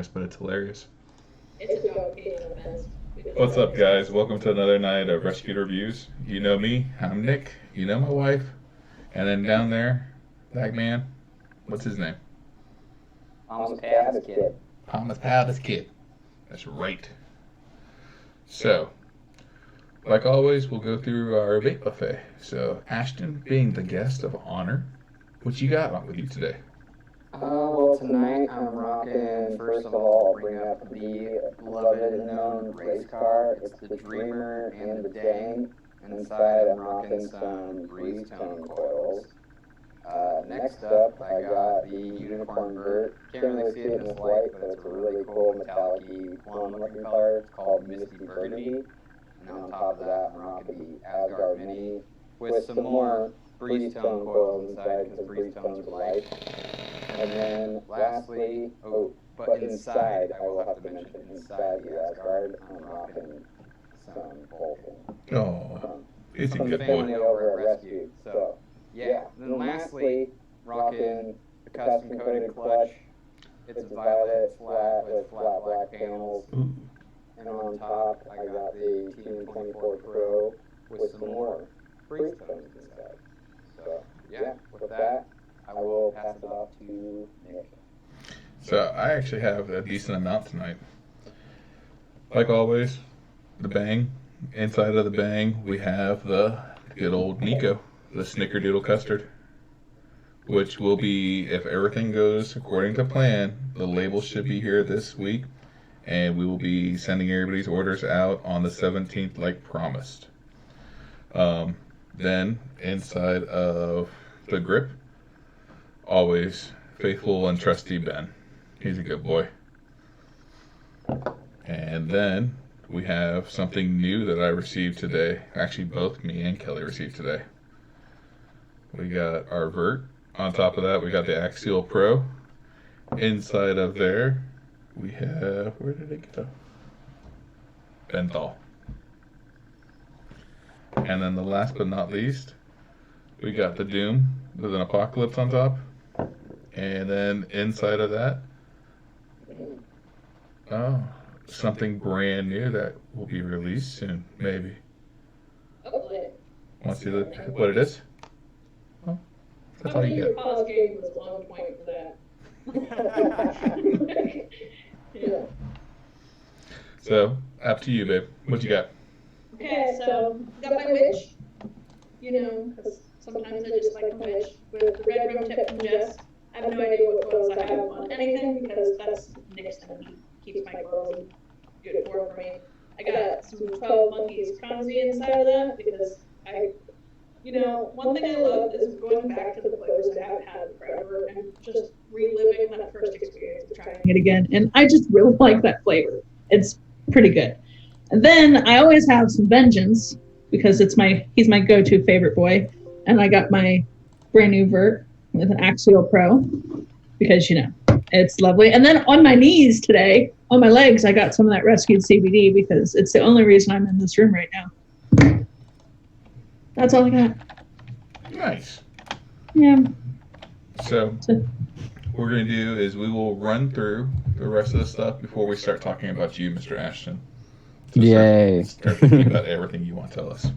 humorous, but it's hilarious. It's a dog peeing on the fence. What's up, guys? Welcome to another night of Rescue Reviews. You know me, I'm Nick. You know my wife. And then down there, that man, what's his name? Thomas Pattis Kid. Thomas Pattis Kid. That's right. So, like always, we'll go through our vape buffet. So, Ashton, being the guest of honor, what you got on with you today? Well, tonight I'm rocking, first of all, I'll bring up the beloved and known race car. It's the Dreamer and the Dang. And inside I'm rocking some breeze tone coils. Next up, I got the Unicorn Vert. Can't really see it in this light, but it's a really cool metallic-y plum-looking color. It's called Misty Burgundy. And on top of that, I'm rocking the Asgard Mini with some more breeze tone coils inside because breeze tones are light. And then lastly, but inside, I will have to mention, inside the Asgard, I'm rocking some Vulcan. Oh, it's a From good the boy. family over at Rescue. So, yeah. Then lastly, rocking the custom coated clutch. It's a violet flat with flat black panels. Ooh. And on top, I got the Team 24 Pro with some more breeze tones inside. So, yeah, with that, I will pass it off to Nick. So, I actually have a decent amount tonight. Like always, the Bang. Inside of the Bang, we have the good old Nico, the Snickerdoodle Custard, which will be, if everything goes according to plan, the label should be here this week, and we will be sending everybody's orders out on the 17th like promised. Then, inside of the grip, always faithful and trusty Ben. He's a good boy. And then we have something new that I received today. Actually, both me and Kelly received today. We got our Vert. On top of that, we got the Axial Pro. Inside of there, we have... Where did it go? Benthol. And then the last but not least, we got the Doom with an Apocalypse on top. And then inside of that, something brand new that will be released soon, maybe. Hopefully. Want to see what it is? Well, that's all you Your get. pause game was on point for that. Yeah. So, up to you, babe. What you got? Okay, so got my witch. You know, because sometimes I just like my witch with the red rim tip from Jess. I have no idea what coils I have on anything because that's Nick's thing. He keeps my coils and good for me. I got some 12 Monkeys Kanzi inside of that because one thing I love is going back to the flavors I haven't had forever and just reliving that first experience of trying it again. And I just really like that flavor. It's pretty good. And then I always have some Vengeance because he's my go-to favorite boy. And I got my brand new Vert with an Axial Pro because, it's lovely. And then on my knees today, on my legs, I got some of that rescued CBD because it's the only reason I'm in this room right now. That's all I got. Nice. Yeah. So, what we're going to do is we will run through the rest of the stuff before we start talking about you, Mr. Ashton. So Yay. Start thinking about everything you want to tell us.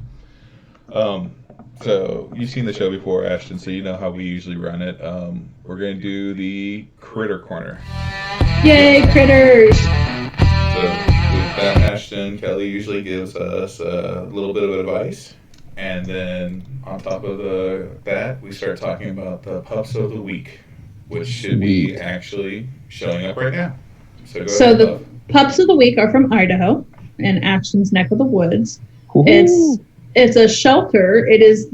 So, you've seen the show before, Ashton, so you know how we usually run it. We're going to do the Critter Corner. Yay, critters! So, with that, Ashton, Kelly usually gives us a little bit of advice. And then, on top of that, we start talking about the Pups of the Week, which should be actually showing up right now. So, go ahead, The love. Pups of the Week are from Idaho and Ashton's neck of the woods. Woohoo. It's a shelter. It is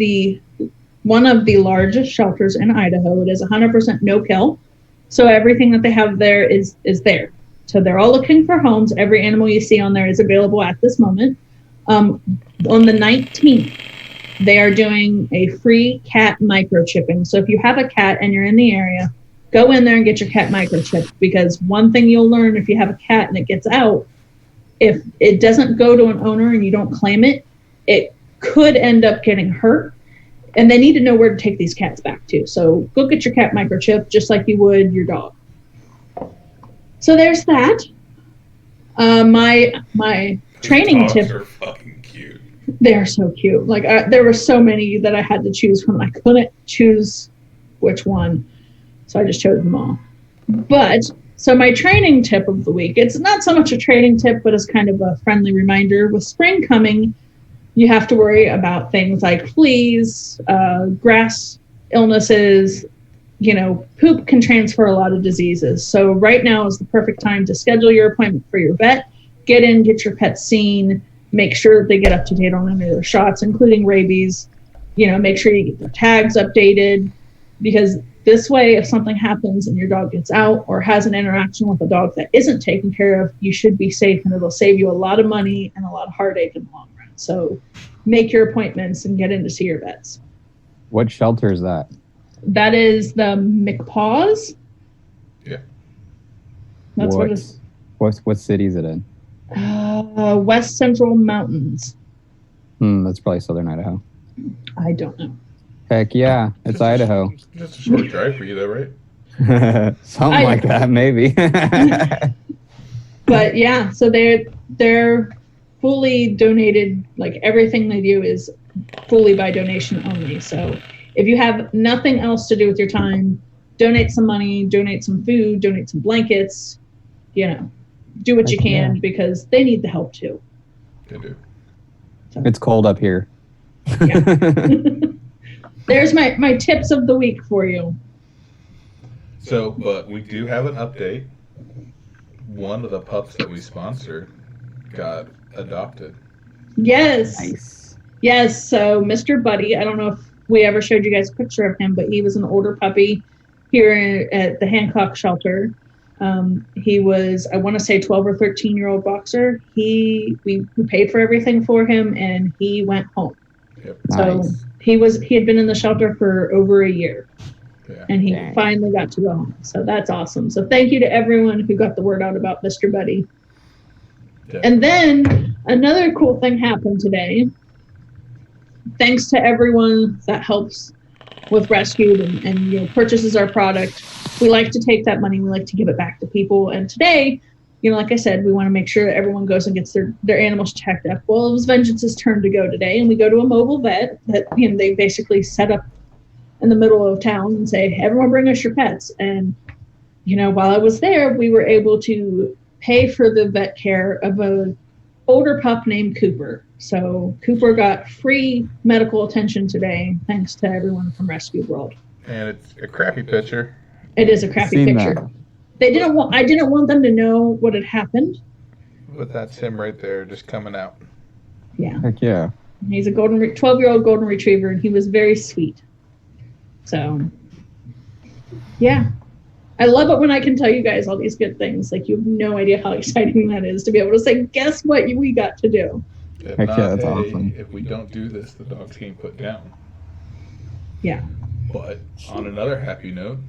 one of the largest shelters in Idaho. It is 100% no-kill. So everything that they have there is there. So they're all looking for homes. Every animal you see on there is available at this moment. On the 19th, they are doing a free cat microchipping. So if you have a cat and you're in the area, go in there and get your cat microchipped because one thing you'll learn if you have a cat and it gets out, if it doesn't go to an owner and you don't claim it, it could end up getting hurt. And they need to know where to take these cats back to. So go get your cat microchip just like you would your dog. So there's that. My training Dogs tip. are fucking cute. They're so cute. Like there were so many that I had to choose from. I couldn't choose which one, so I just chose them all. But so my training tip of the week, it's not so much a training tip, but it's kind of a friendly reminder. With spring coming, you have to worry about things like fleas, grass illnesses. Poop can transfer a lot of diseases. So right now is the perfect time to schedule your appointment for your vet, get your pet seen, make sure that they get up to date on any of their shots, including rabies. Make sure you get their tags updated, because this way, if something happens and your dog gets out or has an interaction with a dog that isn't taken care of, you should be safe, and it'll save you a lot of money and a lot of heartache in the long run. So make your appointments and get in to see your vets. What shelter is that? That is the McPaws. Yeah. That's what it's. What city is it in? West Central Mountains. That's probably southern Idaho. I don't know. Heck yeah, it's Idaho. Just a short drive for you, though, right? Something like that, maybe. But yeah, so they're fully donated. Like everything they do is fully by donation only. So if you have nothing else to do with your time, donate some money, donate some food, donate some blankets. Do what you can, because they need the help too. They do. So. It's cold up here. Yeah. There's my tips of the week for you. So, but we do have an update. One of the pups that we sponsored got adopted. Yes. Nice. Yes. So Mr. Buddy, I don't know if we ever showed you guys a picture of him, but he was an older puppy here at the Hancock shelter. He was, I want to say, 12 or 13-year-old boxer. We paid for everything for him, and he went home. Yep. So Nice. he had been in the shelter for over a year. Yeah. And he Dang. finally got to go home. So that's awesome. So thank you to everyone who got the word out about Mr. Buddy. Yeah. And then another cool thing happened today. Thanks to everyone that helps with Rescued and purchases our product. We like to take that money. We like to give it back to people. And today, like I said, we want to make sure that everyone goes and gets their animals checked up. Well, it was Vengeance's turn to go today, and we go to a mobile vet that they basically set up in the middle of town and say, everyone bring us your pets. And while I was there, we were able to pay for the vet care of a older pup named Cooper. So Cooper got free medical attention today, thanks to everyone from Rescue World. And it's a crappy picture. It is a crappy Seen picture. that. I didn't want them to know what had happened. But that's him right there, just coming out. Yeah. Heck yeah. He's a 12-year-old golden retriever, and he was very sweet. So, yeah. I love it when I can tell you guys all these good things. Like, you have no idea how exciting that is to be able to say, guess what we got to do? If Heck not, yeah, that's hey, awesome. if we don't do this, the dog's getting put down. Yeah. But on another happy note,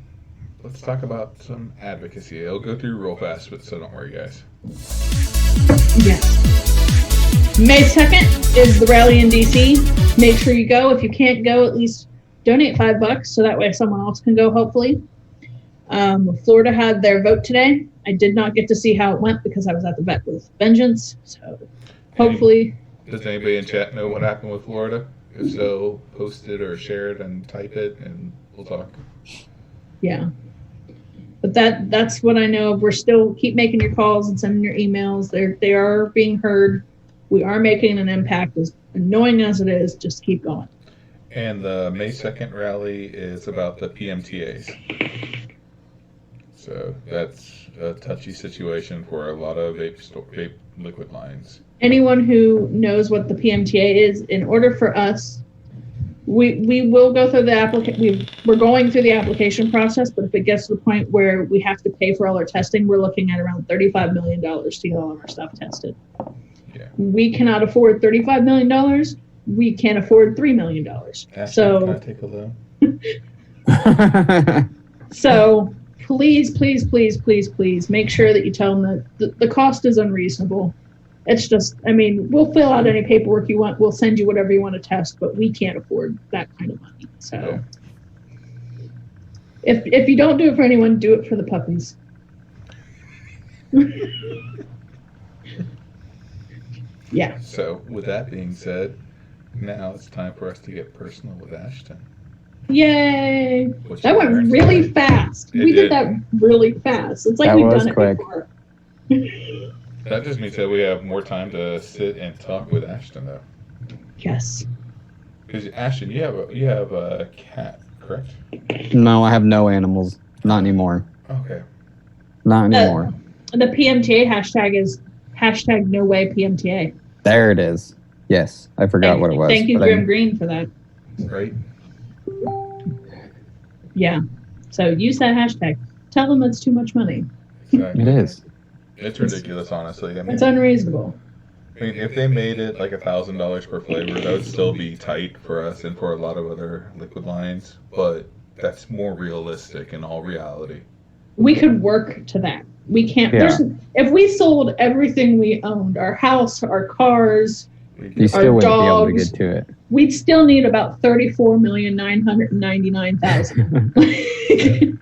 let's talk about some advocacy. It'll go through real fast, but so don't worry, guys. Yes. May 2nd is the rally in DC. Make sure you go. If you can't go, at least donate $5 so that way someone else can go, hopefully. Florida had their vote today. I did not get to see how it went because I was at the vet with Vengeance. So hopefully. Does anybody in chat know what happened with Florida? If so, post it or share it and type it, and we'll talk. Yeah. But that's what I know. We're still keep making your calls and sending your emails. They are being heard. We are making an impact. As annoying as it is, just keep going. And the May 2nd rally is about the PMTAs. So that's a touchy situation for a lot of vape liquid lines. Anyone who knows what the PMTA is, in order for us, we will go through the application. We're going through the application process, but if it gets to the point where we have to pay for all our testing, we're looking at around $35 million to get all of our stuff tested. Yeah. We cannot afford $35 million. We can't afford $3 million. Ashton, can I take a loan? So please make sure that you tell them that the cost is unreasonable. It's just, we'll fill out any paperwork you want. We'll send you whatever you want to test, but we can't afford that kind of money. So if you don't do it for anyone, do it for the puppies. Yeah. So, with that being said, now it's time for us to get personal with Ashton. Yay! What That you went learned really today. fast. It We did. did that really fast. It's like That we've was done it quick. before. That just means that we have more time to sit and talk with Ashton, though. Yes. Because Ashton, you have a cat, correct? No, I have no animals. Not anymore. Okay. Not anymore. The PMTA hashtag is hashtag no way PMTA. There it is. Yes, I forgot what it was. Thank you, but Grim Green, for that. Right. Yeah. So use that hashtag. Tell them it's too much money. Exactly. It is. It's ridiculous, honestly. I mean, It's unreasonable. if they made it like $1,000 per flavor, that would still be tight for us and for a lot of other liquid lines. But that's more realistic in all reality. We could work to that. We can't. Yeah. If we sold everything we owned, our house, our cars, You still wouldn't be able to dogs. get to it. we'd still need about 34,999,000.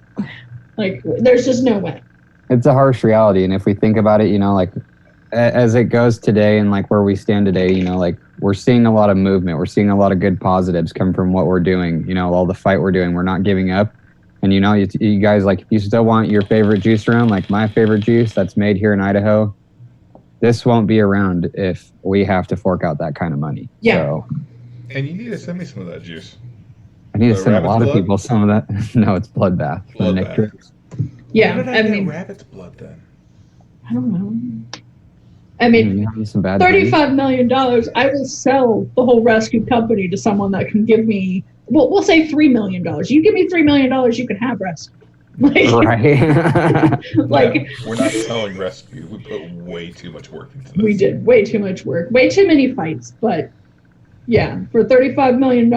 Like, there's just no way. It's a harsh reality, and if we think about it, like as it goes today and like where we stand today, like we're seeing a lot of movement, we're seeing a lot of good positives come from what we're doing, all the fight we're doing, we're not giving up. And you guys, like, if you still want your favorite juice around, like my favorite juice that's made here in Idaho, this won't be around if we have to fork out that kind of money. Yeah. So And you need to send me some of that juice. I need to The send a rabbit's lot of blood? people some of that. No, it's bloodbath. Bloodbath. Nick Dripps. Yeah, Where did I get mean, rabbit's blood then? I don't know. I mean, You have some bad dreams. $35 million, I will sell the whole rescue company to someone that can give me, well, we'll say $3 million. You give me $3 million, you can have rescue. Like, Right. like Yeah, we're not selling rescue. We put way too much work into this. we did way too much work, way too many fights. But yeah, for $35 million,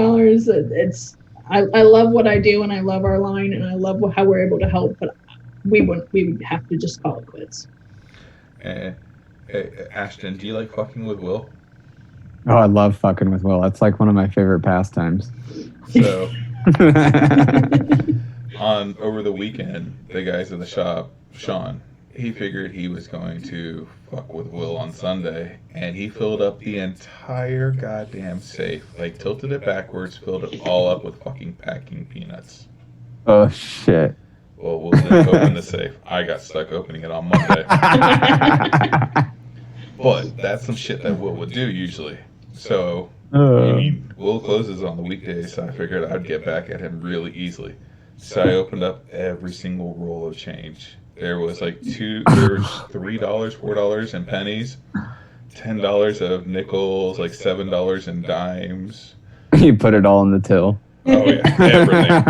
I love what I do and I love our line and I love how we're able to help, but we would have to just call it quits. Hey, Ashton, do you like fucking with Will? Oh, I love fucking with Will. That's like one of my favorite pastimes. So, over the weekend, the guys at the shop, Sean, he figured he was going to fuck with Will on Sunday, and he filled up the entire goddamn safe, like tilted it backwards, filled it all up with fucking packing peanuts. Oh, shit. Well, Will didn't open the safe. I got stuck opening it on Monday. But that's some shit that Will would do usually. So, Will closes on the weekdays, so I figured I'd get back at him really easily. So I opened up every single roll of change. There was like $3, $4 in pennies, $10 of nickels, like $7 in dimes. You put it all in the till. Oh yeah, everything.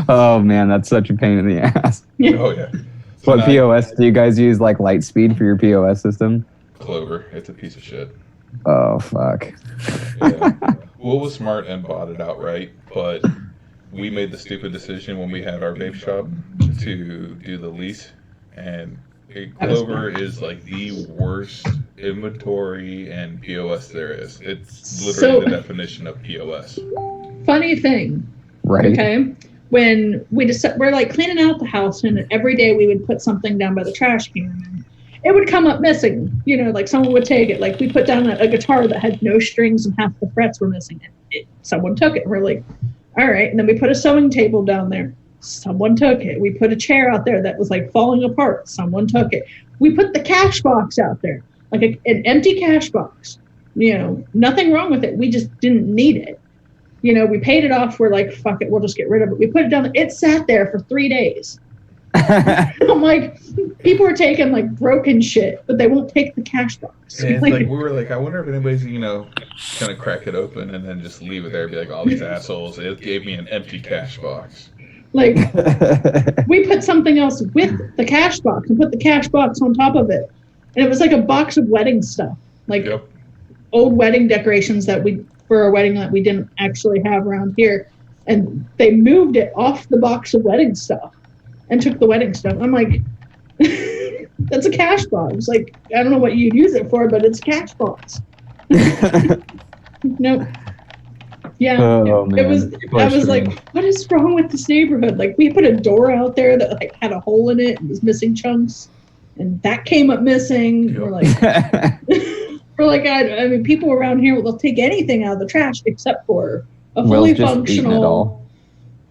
Oh, man, that's such a pain in the ass. Oh yeah. So What now- POS? Do you guys use like Lightspeed for your POS system? Clover, it's a piece of shit. Oh, fuck. Yeah. Will was smart and bought it outright, but we made the stupid decision when we had our vape shop to do the lease, and Clover is like the worst inventory and POS there is. It's literally the definition of POS. Funny thing, Right. okay? When we're like cleaning out the house, and every day we would put something down by the trash can, and it would come up missing. Like someone would take it. Like we put down a guitar that had no strings and half the frets were missing. Someone took it. And we're like, all right. And then we put a sewing table down there. Someone took it. We put a chair out there that was like falling apart. Someone took it. We put the cash box out there, like an empty cash box. Nothing wrong with it. We just didn't need it. We paid it off. We're like, fuck it, we'll just get rid of it. We put it down. It sat there for 3 days. I'm like, people are taking like broken shit, but they won't take the cash box. And it's like we were like, I wonder if anybody's kind of crack it open and then just leave it there and be like, all these assholes. It gave me an empty cash box. Like, we put something else with the cash box and put the cash box on top of it, and it was like a box of wedding stuff, like Yep. old wedding decorations for a wedding that we didn't actually have around here, and they moved it off the box of wedding stuff and took the wedding stuff. I'm like, that's a cash box. Like, I don't know what you'd use it for, but it's a cash box. Nope. Yeah. Oh man, It was, people I are was strange. like, what is wrong with this neighborhood? Like, we put a door out there that like had a hole in it and was missing chunks, and that came up missing. Yep. We're like, we're like, I mean, people around here will take anything out of the trash except for a fully Will's just eating it all. functional.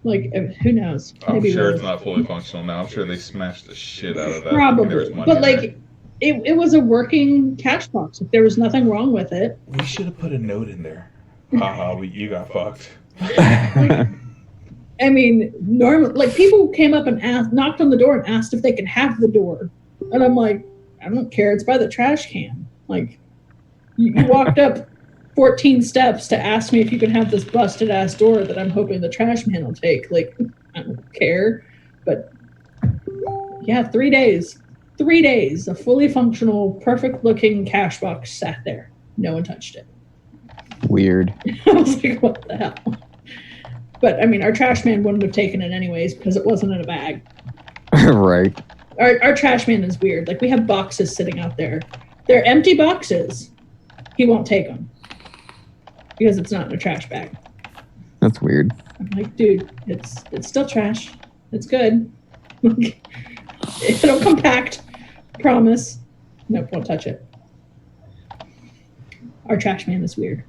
Like, who knows? I'm Maybe sure Will. it's not fully functional now. I'm sure they smashed the shit out of that. Probably, There's money but in like, it was a working catch box. Like, there was nothing wrong with it. there. We should have put a note in there. Haha, you got fucked. I mean, normally, like, people came up and knocked on the door and asked if they could have the door, and I'm like, I don't care. It's by the trash can. Like, you walked up 14 steps to ask me if you could have this busted ass door that I'm hoping the trash man will take. Like, I don't care. But yeah, 3 days. 3 days. A fully functional, perfect looking cash box sat there. No one touched it. Weird. I was like, what the hell? But I mean, our trash man wouldn't have taken it anyways because it wasn't in a bag. Right. Our trash man is weird. Like, we have boxes sitting out there. They're empty boxes. He won't take them because it's not in a trash bag. That's weird. I'm like, dude, it's still trash. It's good. It'll compact. Promise. Nope, won't touch it. Our trash man is weird.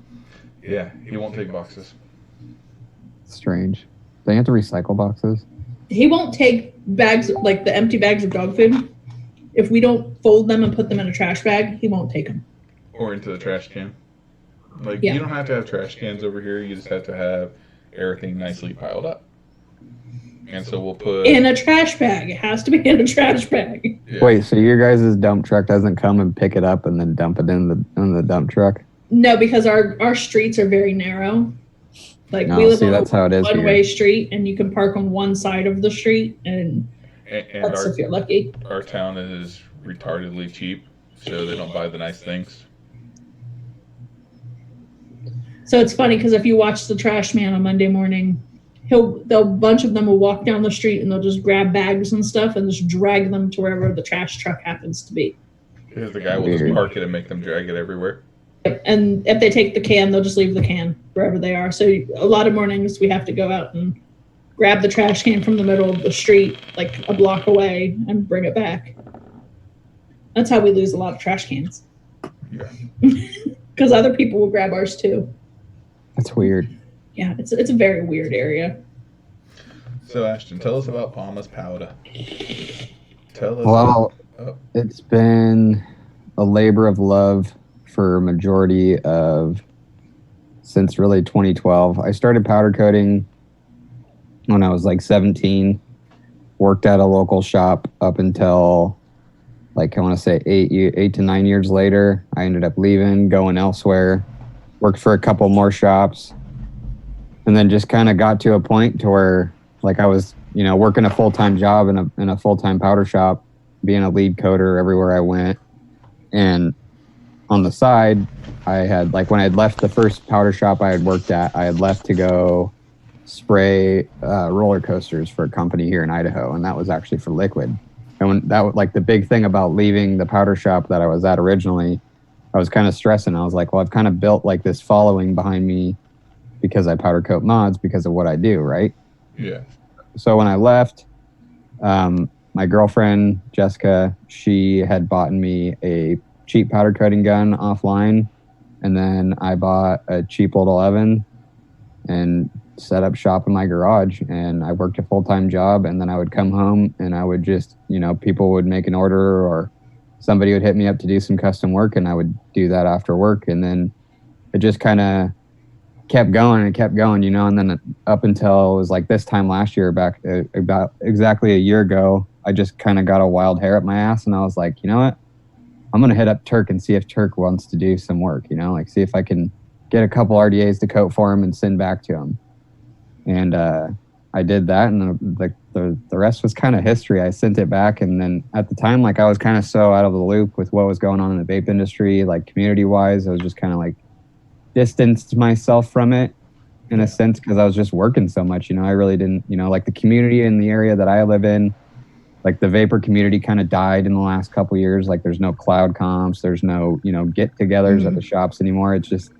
Yeah, he won't take boxes. Strange. They have to recycle boxes. He won't take bags, like the empty bags of dog food. If we don't fold them and put them in a trash bag, he won't take them. Or into the trash can. Like, Yeah. you don't have to have trash cans over here. You just have to have everything nicely piled up. And so we'll put... In a trash bag. It has to be in a trash bag. Yeah. Wait, so your guys' dump truck doesn't come and pick it up and then dump it in the dump truck? No, because our streets are very narrow. Like, No, we live see, on that's how it a is here. one-way street, and you can park on one side of the street, and And that's if you're lucky. our town is retardedly cheap, so they don't buy the nice things. So it's funny because if you watch the trash man on Monday morning, a bunch of them will walk down the street and they'll just grab bags and stuff and just drag them to wherever the trash truck happens to be. Because the guy will just Weird. park it and make them drag it everywhere. And if they take the can, they'll just leave the can wherever they are. So a lot of mornings we have to go out and grab the trash can from the middle of the street, like a block away, and bring it back. That's how we lose a lot of trash cans. Yeah. Because other people will grab ours too. That's weird. Yeah, it's a very weird area. So, Ashton, tell us about Palmer's powder. Tell us. Well, Oh. it's been a labor of love for a majority of since really 2012. I started powder coating when I was like 17. Worked at a local shop up until like I want to say 8 to 9 years later. I ended up leaving, going elsewhere. Worked for a couple more shops, and then just kind of got to a point to where like I was, working a full-time job in a full-time powder shop, being a lead coater everywhere I went. And on the side, I had like when I had left the first powder shop I had worked at, I had left to go spray roller coasters for a company here in Idaho, and that was actually for liquid. And when that was like the big thing about leaving the powder shop that I was at originally, I was kind of stressing. I was like, well, I've kind of built like this following behind me because I powder coat mods because of what I do, right? Yeah. So when I left, my girlfriend, Jessica, she had bought me a cheap powder coating gun offline. And then I bought a cheap old 11 and set up shop in my garage. And I worked a full-time job. And then I would come home and I would just, people would make an order or somebody would hit me up to do some custom work, and I would do that after work. And then it just kind of kept going and kept going, and then up until it was like this time last year, back about exactly a year ago, I just kind of got a wild hair up my ass, and I was like, you know what? I'm going to hit up Turk and see if Turk wants to do some work, like see if I can get a couple RDAs to coat for him and send back to him. And I did that, and the rest was kind of history. I sent it back, and then at the time, like I was kind of so out of the loop with what was going on in the vape industry, like community-wise, I was just kind of like distanced myself from it in a sense because I was just working so much. I really didn't, like the community in the area that I live in, like the vapor community kind of died in the last couple of years. Like there's no cloud comps, there's no, get-togethers at the shops anymore. It's just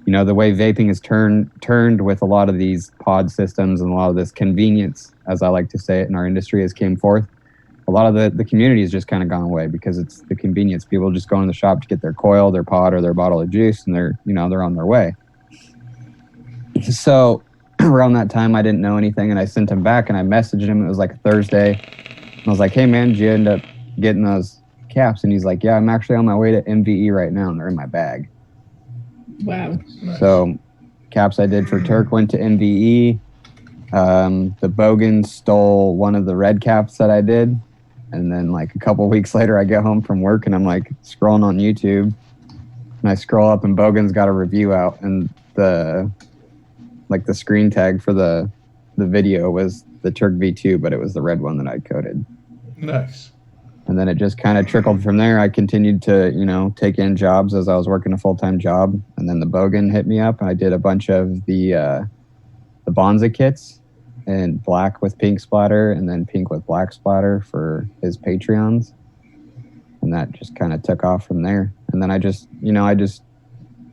you know, the way vaping is turned with a lot of these pod systems and a lot of this convenience, as I like to say it, in our industry has came forth. A lot of the community has just kind of gone away because it's the convenience. People just go in the shop to get their coil, their pod, or their bottle of juice, and they're on their way. So around that time, I didn't know anything, and I sent him back, and I messaged him. It was like a Thursday. And I was like, hey, man, did you end up getting those caps? And he's like, yeah, I'm actually on my way to MVE right now, and they're in my bag. Wow. So caps I did for Turk went to MVE. The Bogan stole one of the red caps that I did. And then like a couple weeks later, I get home from work and I'm like scrolling on YouTube. And I scroll up and Bogan's got a review out. And the screen tag for the video was the Turk V2, but it was the red one that I coded. Nice. And then it just kind of trickled from there. I continued to, you know, take in jobs as I was working a full-time job. And then the Bogan hit me up. And I did a bunch of the Bonza kits in black with pink splatter and then pink with black splatter for his Patreons. And that just kind of took off from there. And then I just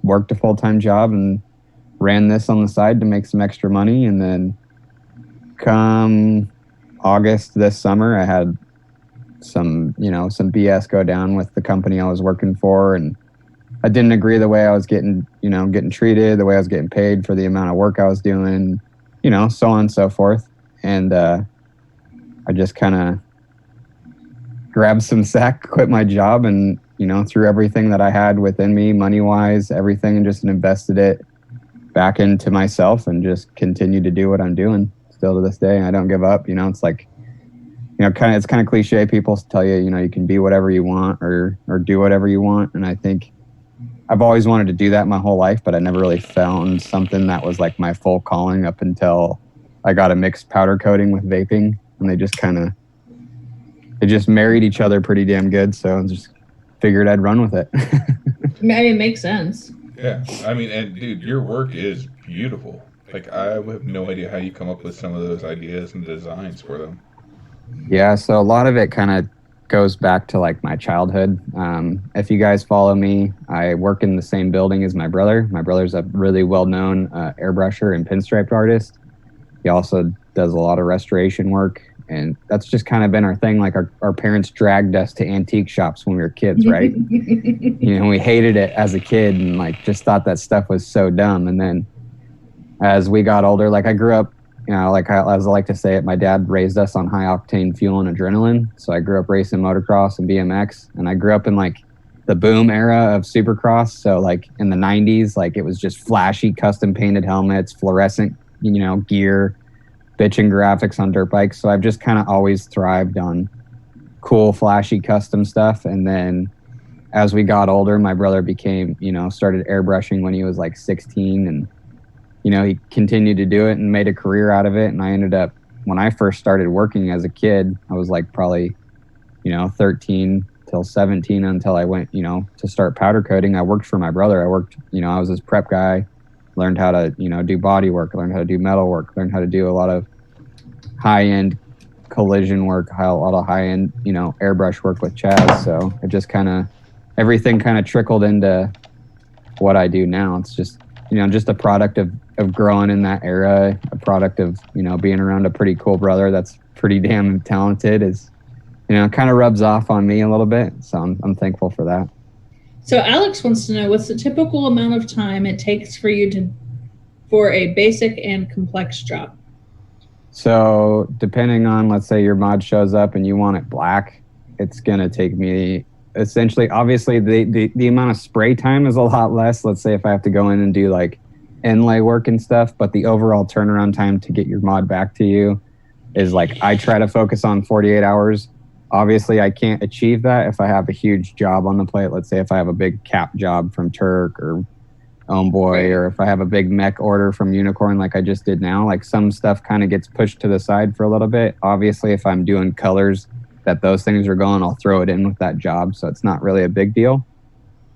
worked a full-time job and ran this on the side to make some extra money. And then come August this summer, I had some BS go down with the company I was working for, and I didn't agree the way I was getting treated, the way I was getting paid for the amount of work I was doing, you know, so on and so forth. And I just kind of grabbed some sack, quit my job, and, you know, threw everything that I had within me, money-wise, everything, and just invested it back into myself and just continued to do what I'm doing still to this day. I don't give up. You know, it's like, you know, it's kind of cliche. People tell you, you know, you can be whatever you want or do whatever you want. And I think I've always wanted to do that my whole life, but I never really found something that was like my full calling up until I got a mixed powder coating with vaping, and they just married each other pretty damn good. So I just figured I'd run with it. I mean, it makes sense. Yeah. I mean, and dude, your work is beautiful. Like, I have no idea how you come up with some of those ideas and designs for them. Yeah, so a lot of it kind of goes back to like my childhood. If you guys follow me, I work in the same building as my brother. My brother's a really well-known airbrusher and pinstripe artist. He also does a lot of restoration work, and that's just kind of been our thing. Like our parents dragged us to antique shops when we were kids, right? You know, we hated it as a kid and like just thought that stuff was so dumb. And then as we got older, like I grew up, you know, like as I like to say it, my dad raised us on high octane fuel and adrenaline. So I grew up racing motocross and BMX, and I grew up in like the boom era of supercross. So like in the 90s, like it was just flashy custom painted helmets, fluorescent, you know, gear, bitchin' graphics on dirt bikes. So I've just kind of always thrived on cool, flashy custom stuff. And then as we got older, my brother started airbrushing when he was like 16, and you know, he continued to do it and made a career out of it. And I ended up, when I first started working as a kid, I was like probably, you know, 13 till 17 until I went, you know, to start powder coating. I worked for my brother. I was his prep guy, learned how to, you know, do body work, learned how to do metal work, learned how to do a lot of high-end collision work, a lot of high-end, you know, airbrush work with Chaz. So it just everything kind of trickled into what I do now. It's just, you know, just a product of growing in that era, a product of, you know, being around a pretty cool brother that's pretty damn talented is, you know, kind of rubs off on me a little bit. So I'm thankful for that. So Alex wants to know, what's the typical amount of time it takes for you for a basic and complex job? So depending on, let's say your mod shows up and you want it black, it's going to take me essentially, obviously the amount of spray time is a lot less. Let's say if I have to go in and do like inlay work and stuff, but the overall turnaround time to get your mod back to you is like, I try to focus on 48 hours. Obviously I can't achieve that if I have a huge job on the plate. Let's say if I have a big cap job from Turk or Homeboy, or if I have a big mech order from Unicorn like I just did now, like some stuff kind of gets pushed to the side for a little bit. Obviously if I'm doing colors that those things are going, I'll throw it in with that job. So it's not really a big deal.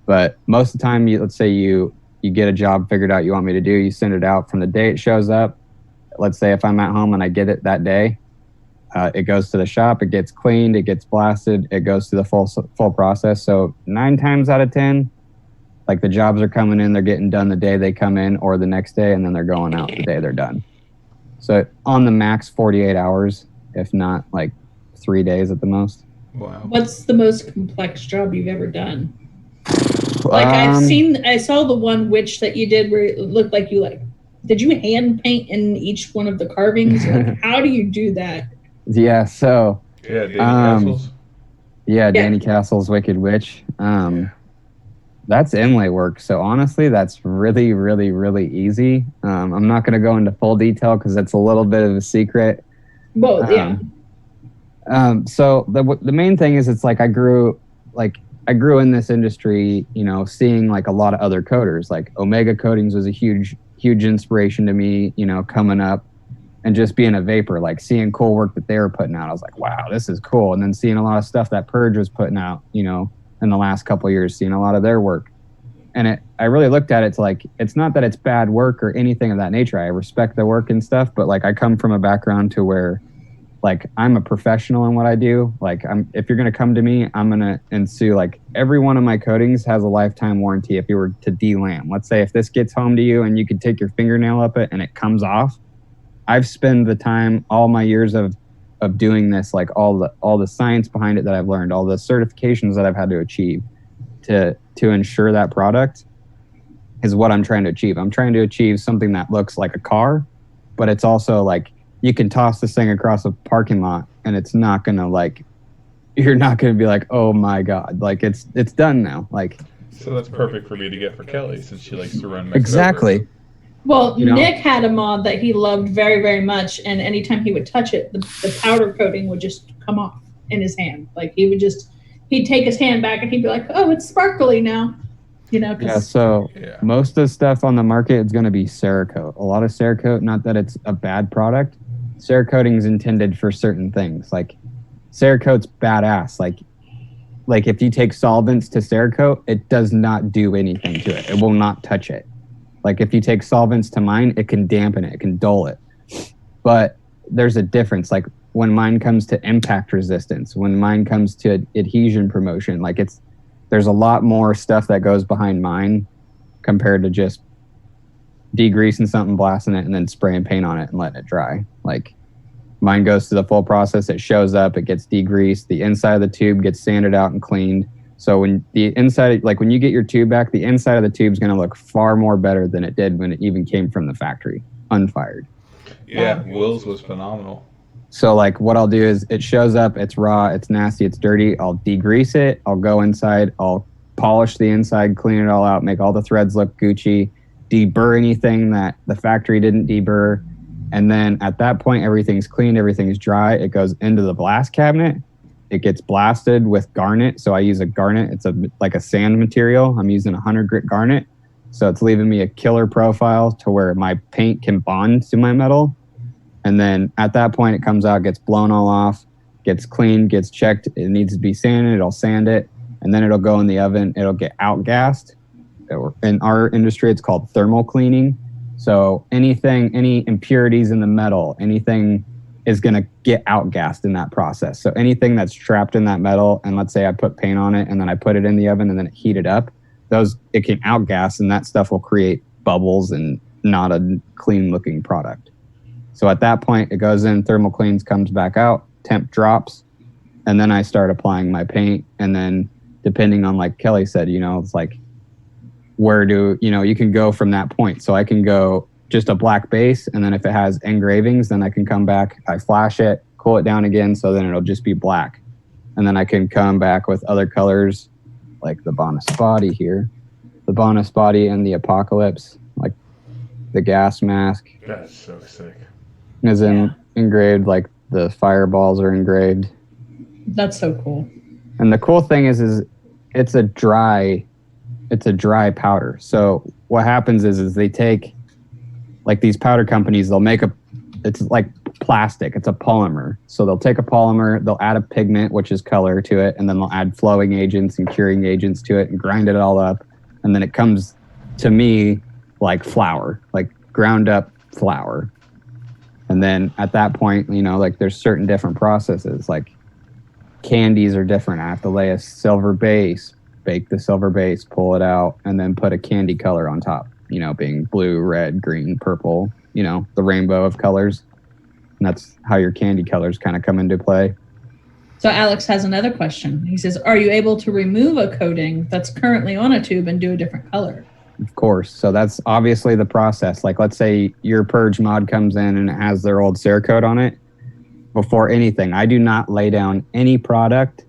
But most of the time, let's say you get a job figured out you want me to do, you send it out from the day it shows up. Let's say if I'm at home and I get it that day, it goes to the shop, it gets cleaned, it gets blasted, it goes through the full process. So 9 times out of 10, Like the jobs are coming in, they're getting done the day they come in or the next day, and then they're going out the day they're done. So on the max 48 hours, if not like 3 days at the most. Wow. What's the most complex job you've ever done? Like I saw the one witch that you did where it looked like you did you hand paint in each one of the carvings? Like, how do you do that? Yeah, so. Yeah, Danny Castles. Yeah, Danny Castle's Wicked Witch. That's inlay work. So honestly, that's really, really, really easy. I'm not going to go into full detail because it's a little bit of a secret. Well, yeah. So the main thing is it's like I grew in this industry, you know, seeing like a lot of other coders. Like Omega Coatings was a huge inspiration to me, you know, coming up and just being a vapor, like seeing cool work that they were putting out. I was like, wow, this is cool. And then seeing a lot of stuff that Purge was putting out, you know, in the last couple of years, seeing a lot of their work. And I really looked at it to like, it's not that it's bad work or anything of that nature. I respect the work and stuff, but like I come from a background to where like I'm a professional in what I do. Like if you're going to come to me, I'm going to ensue like every one of my coatings has a lifetime warranty. If you were to delam, let's say if this gets home to you and you could take your fingernail up it and it comes off, I've spent the time, all my years of doing this, like all the science behind it that I've learned, all the certifications that I've had to achieve to ensure that product is what I'm trying to achieve. I'm trying to achieve something that looks like a car, but it's also like you can toss this thing across a parking lot and it's not gonna like, you're not gonna be like, oh my God, like it's done now. Like, so that's perfect for me to get for Kelly since she likes to run mixed exactly. over. Well, you know? Nick had a mod that he loved very, very much, and anytime he would touch it, the powder coating would just come off in his hand. Like he'd take his hand back and he'd be like, "Oh, it's sparkly now," you know. Yeah. So most of the stuff on the market is going to be Cerakote. A lot of Cerakote. Not that it's a bad product. Cerakoting is intended for certain things. Like Cerakote's badass. Like if you take solvents to Cerakote, it does not do anything to it. It will not touch it. Like if you take solvents to mine, it can dampen it, it can dull it. But there's a difference. Like when mine comes to impact resistance, when mine comes to adhesion promotion, like there's a lot more stuff that goes behind mine compared to just degreasing something, blasting it, and then spraying paint on it and letting it dry. Like mine goes through the full process. It shows up, it gets degreased, the inside of the tube gets sanded out and cleaned. So when the inside, like when you get your tube back, the inside of the tube is going to look far more better than it did when it even came from the factory, unfired. Yeah, Will's was phenomenal. So like what I'll do is it shows up, it's raw, it's nasty, it's dirty. I'll degrease it. I'll go inside. I'll polish the inside, clean it all out, make all the threads look Gucci, deburr anything that the factory didn't deburr. And then at that point, everything's clean, everything's dry. It goes into the blast cabinet. It gets blasted with garnet. So I use a garnet. It's like a sand material. I'm using 100 grit garnet. So it's leaving me a killer profile to where my paint can bond to my metal. And then at that point, it comes out, gets blown all off, gets cleaned, gets checked. It needs to be sanded. It'll sand it. And then it'll go in the oven. It'll get outgassed. In our industry, it's called thermal cleaning. So any impurities in the metal, anything is going to get outgassed in that process. So anything that's trapped in that metal, and let's say I put paint on it and then I put it in the oven and then it heated up, it can outgas and that stuff will create bubbles and not a clean looking product. So at that point, it goes in, thermal cleans, comes back out, temp drops, and then I start applying my paint. And then depending on, like Kelly said, you know, it's like, you can go from that point. So I can go just a black base, and then if it has engravings, then I can come back, I flash it, cool it down again, so then it'll just be black. And then I can come back with other colors, like the Bonus Body here, the Bonus Body and the Apocalypse, like the gas mask. That's so sick. Is engraved, like the fireballs are engraved. That's so cool. And the cool thing is it's a dry powder. So what happens is they take, like these powder companies, they'll make it's like plastic, it's a polymer. So they'll take a polymer, they'll add a pigment, which is color, to it, and then they'll add flowing agents and curing agents to it and grind it all up. And then it comes to me like flour, like ground up flour. And then at that point, you know, like there's certain different processes, like candies are different. I have to lay a silver base, bake the silver base, pull it out, and then put a candy color on top, being blue, red, green, purple, the rainbow of colors. And that's how your candy colors kind of come into play. So Alex has another question. He says, are you able to remove a coating that's currently on a tube and do a different color? Of course. So that's obviously the process. Like, let's say your purge mod comes in and it has their old Cerakote on it. Before anything, I do not lay down any product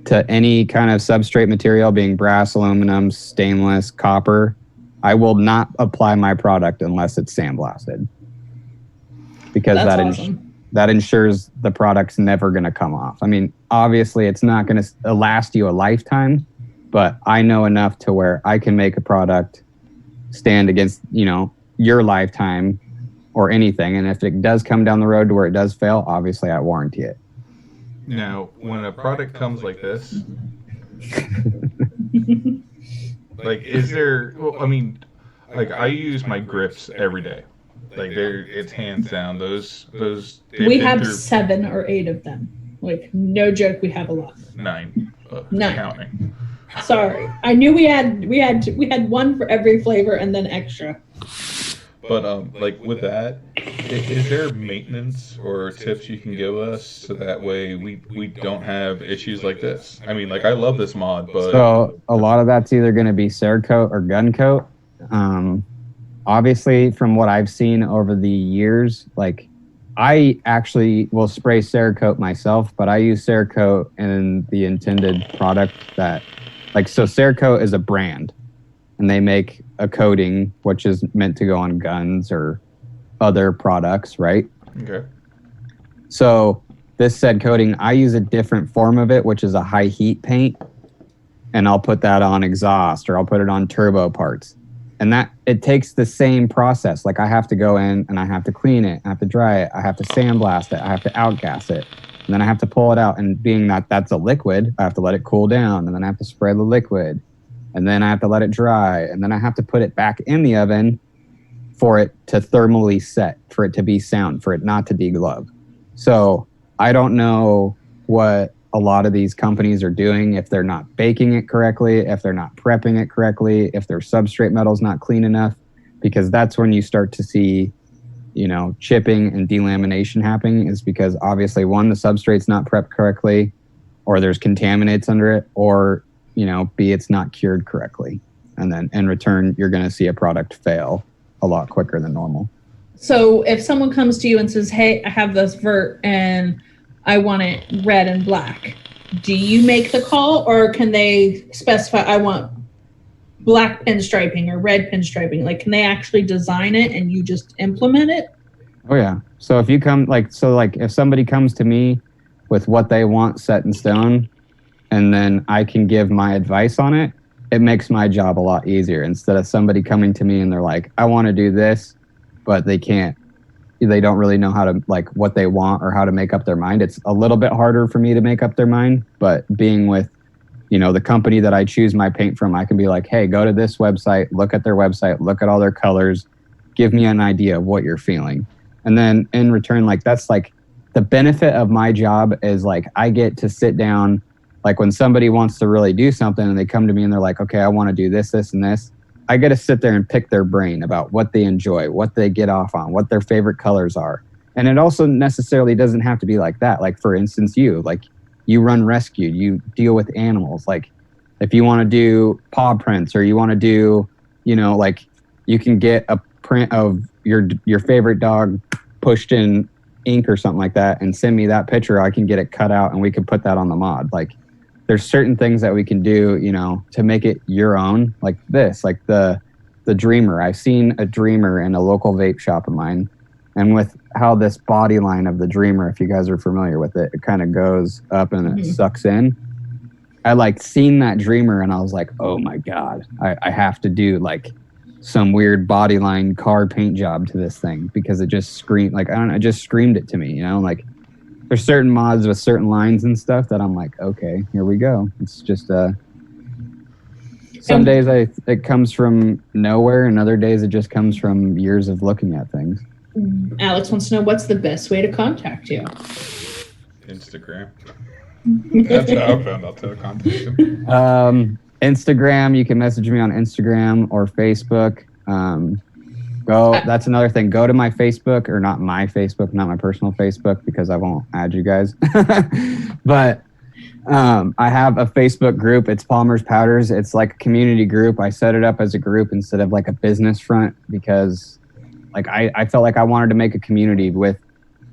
to any kind of substrate material, being brass, aluminum, stainless, copper. I will not apply my product unless it's sandblasted, because that ensures the product's never going to come off. I mean, obviously it's not going to last you a lifetime, but I know enough to where I can make a product stand against, your lifetime or anything. And if it does come down the road to where it does fail, obviously I warranty it. Now, when a product comes like this, like, is there, well, I mean, like, I use my grips every day. Like, it's hands down. Those. We have 7 or 8 of them. Like, no joke, we have a lot. 9. 9. Counting. Sorry, I knew we had one for every flavor and then extra. But like, with that, is there maintenance or tips you can give us so that way we don't have issues like this? I mean, like, I love this mod, but so a lot of that's either going to be Cerakote or gun coat. Obviously, from what I've seen over the years, like, I actually will spray Cerakote myself, but I use Cerakote in the intended product that, like, so Cerakote is a brand, and they make a coating which is meant to go on guns or other products, right? Okay. So this said coating, I use a different form of it, which is a high heat paint, and I'll put that on exhaust, or I'll put it on turbo parts. And that, it takes the same process. Like, I have to go in and I have to clean it, I have to dry it, I have to sandblast it, I have to outgas it, and then I have to pull it out. And being that that's a liquid, I have to let it cool down, and then I have to spray the liquid, and then I have to let it dry, and then I have to put it back in the oven for it to thermally set, for it to be sound, for it not to deglove. So I don't know what a lot of these companies are doing, if they're not baking it correctly, if they're not prepping it correctly, if their substrate metal's not clean enough, because that's when you start to see, chipping and delamination happening, is because obviously, one, the substrate's not prepped correctly, or there's contaminants under it, or, B, it's not cured correctly. And then in return, you're going to see a product fail a lot quicker than normal. So if someone comes to you and says, hey, I have this vert and I want it red and black, do you make the call, or can they specify, I want black pinstriping or red pinstriping? Like, can they actually design it and you just implement it? Oh yeah. So if you come, if somebody comes to me with what they want set in stone, and then I can give my advice on it, it makes my job a lot easier, instead of somebody coming to me and they're like, I want to do this, but they don't really know how to, like, what they want or how to make up their mind. It's a little bit harder for me to make up their mind, but being with, the company that I choose my paint from, I can be like, hey, go to this website, look at their website, look at all their colors, give me an idea of what you're feeling. And then in return, like, that's like the benefit of my job is, like, I get to sit down, like, when somebody wants to really do something and they come to me and they're like, okay, I want to do this, this, and this. I get to sit there and pick their brain about what they enjoy, what they get off on, what their favorite colors are. And it also necessarily doesn't have to be like that. Like, for instance, you run rescue, you deal with animals. Like, if you want to do paw prints, or you want to do, like, you can get a print of your favorite dog pushed in ink or something like that and send me that picture. I can get it cut out and we can put that on the mod. Like, there's certain things that we can do, to make it your own, like this, like the Dreamer. I've seen a Dreamer in a local vape shop of mine, and with how this body line of the Dreamer, if you guys are familiar with it, it kind of goes up and it sucks in. I seen that Dreamer and I was like, oh my God, I have to do like some weird body line car paint job to this thing, because it just screamed, like, I don't know, it just screamed it to me, like, there's certain mods with certain lines and stuff that I'm like, okay, here we go. It's just some days it comes from nowhere, and other days it just comes from years of looking at things. Alex wants to know, what's the best way to contact you? Instagram. That's how I found out to contact him. Instagram, you can message me on Instagram or Facebook. That's another thing. Go to my Facebook, or not my Facebook, not my personal Facebook, because I won't add you guys. But I have a Facebook group. It's Palmer's Powders. It's like a community group. I set it up as a group instead of like a business front, because like I felt like I wanted to make a community with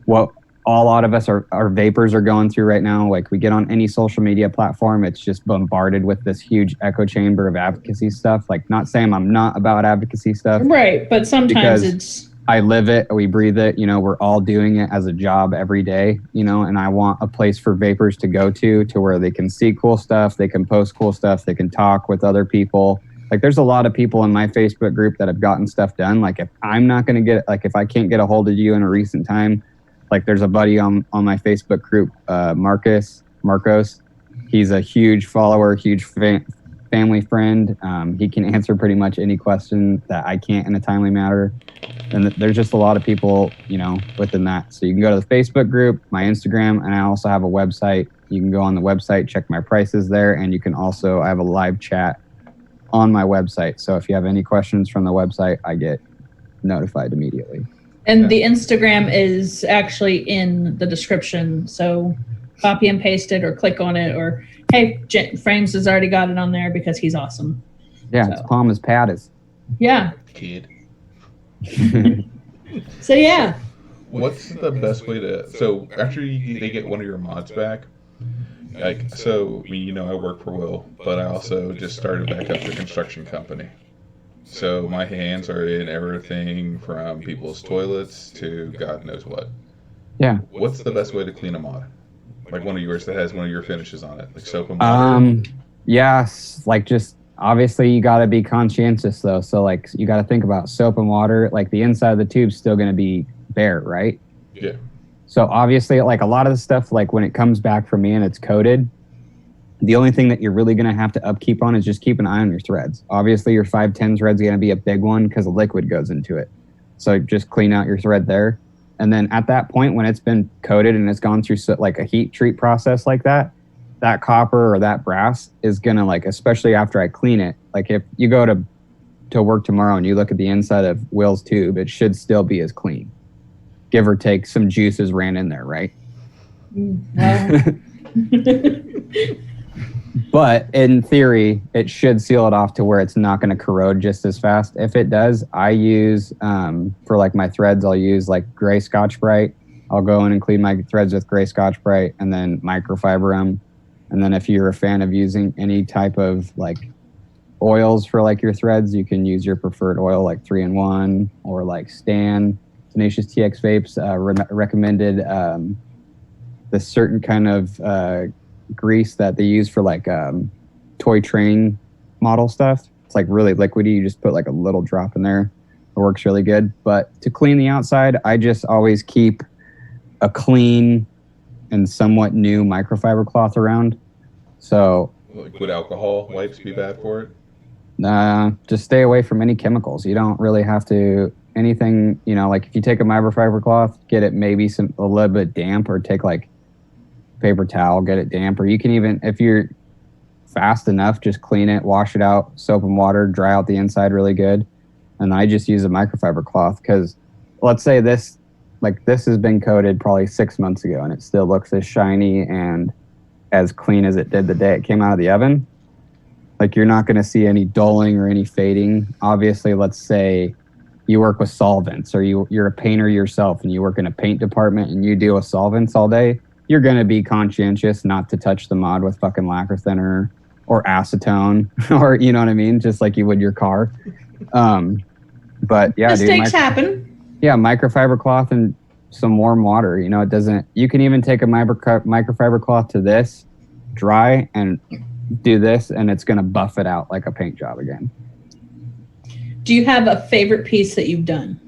what a lot of us our vapors are going through right now. Like we get on any social media platform, it's just bombarded with this huge echo chamber of advocacy stuff. Like, not saying I'm not about advocacy stuff. Right, but sometimes it's... I live it, we breathe it, we're all doing it as a job every day, and I want a place for vapors to go to where they can see cool stuff, they can post cool stuff, they can talk with other people. Like, there's a lot of people in my Facebook group that have gotten stuff done. Like, if I'm not going to get, like, if I can't get a hold of you in a recent time, like, there's a buddy on my Facebook group, Marcos. He's a huge follower, huge family friend. He can answer pretty much any question that I can't in a timely manner. And there's just a lot of people, within that. So you can go to the Facebook group, my Instagram, and I also have a website. You can go on the website, check my prices there, and you can also, I have a live chat on my website. So if you have any questions from the website, I get notified immediately. And the Instagram is actually in the description, so copy and paste it or click on it, or hey, Frames has already got it on there because he's awesome. Yeah, it's Palmer's Powders. Yeah. Kid. So yeah. What's the best way to? So after they get one of your mods back, like, so I work for Will, but I also just started back up the construction company. So my hands are in everything from people's toilets to God knows what. Yeah. What's the best way to clean a mod? Like one of yours that has one of your finishes on it, like soap and water. Yes, like, just obviously you got to be conscientious though. So like, you got to think about soap and water. Like, the inside of the tube's still going to be bare, right? Yeah. So obviously, like, a lot of the stuff, like when it comes back from me and it's coated, the only thing that you're really going to have to upkeep on is just keep an eye on your threads. Obviously, your 510 thread's going to be a big one because the liquid goes into it. So just clean out your thread there. And then at that point, when it's been coated and it's gone through like a heat treat process like that, that copper or that brass is going to, like, especially after I clean it, like if you go to work tomorrow and you look at the inside of Will's tube, it should still be as clean. Give or take, some juices ran in there, right? But in theory, it should seal it off to where it's not going to corrode just as fast. If it does, I use, for like my threads, I'll use like gray Scotch-Brite. I'll go in and clean my threads with gray Scotch-Brite and then microfiber them. And then if you're a fan of using any type of like oils for like your threads, you can use your preferred oil, like 3-in-1 or like Stan. Tenacious TX Vapes recommended this certain kind of grease that they use for like toy train model stuff. It's like really liquidy. You just put like a little drop in there. It works really good. But to clean the outside, I just always keep a clean and somewhat new microfiber cloth around. So, like, would alcohol wipes be bad for it? Just stay away from any chemicals. You don't really have to anything, like if you take a microfiber cloth, get it maybe a little bit damp, or take like paper towel, get it damp, or you can even, if you're fast enough, just clean it, wash it out, soap and water, dry out the inside really good. And I just use a microfiber cloth because let's say this has been coated probably 6 months ago and it still looks as shiny and as clean as it did the day it came out of the oven. Like, you're not going to see any dulling or any fading. Obviously, let's say you work with solvents, or you're a painter yourself and you work in a paint department and you deal with solvents all day. You're going to be conscientious not to touch the mod with fucking lacquer thinner or acetone or, you know what I mean? Just like you would your car. But yeah, mistakes happen. Yeah, microfiber cloth and some warm water. It doesn't, you can even take a microfiber cloth to this, dry, and do this, and it's going to buff it out like a paint job again. Do you have a favorite piece that you've done?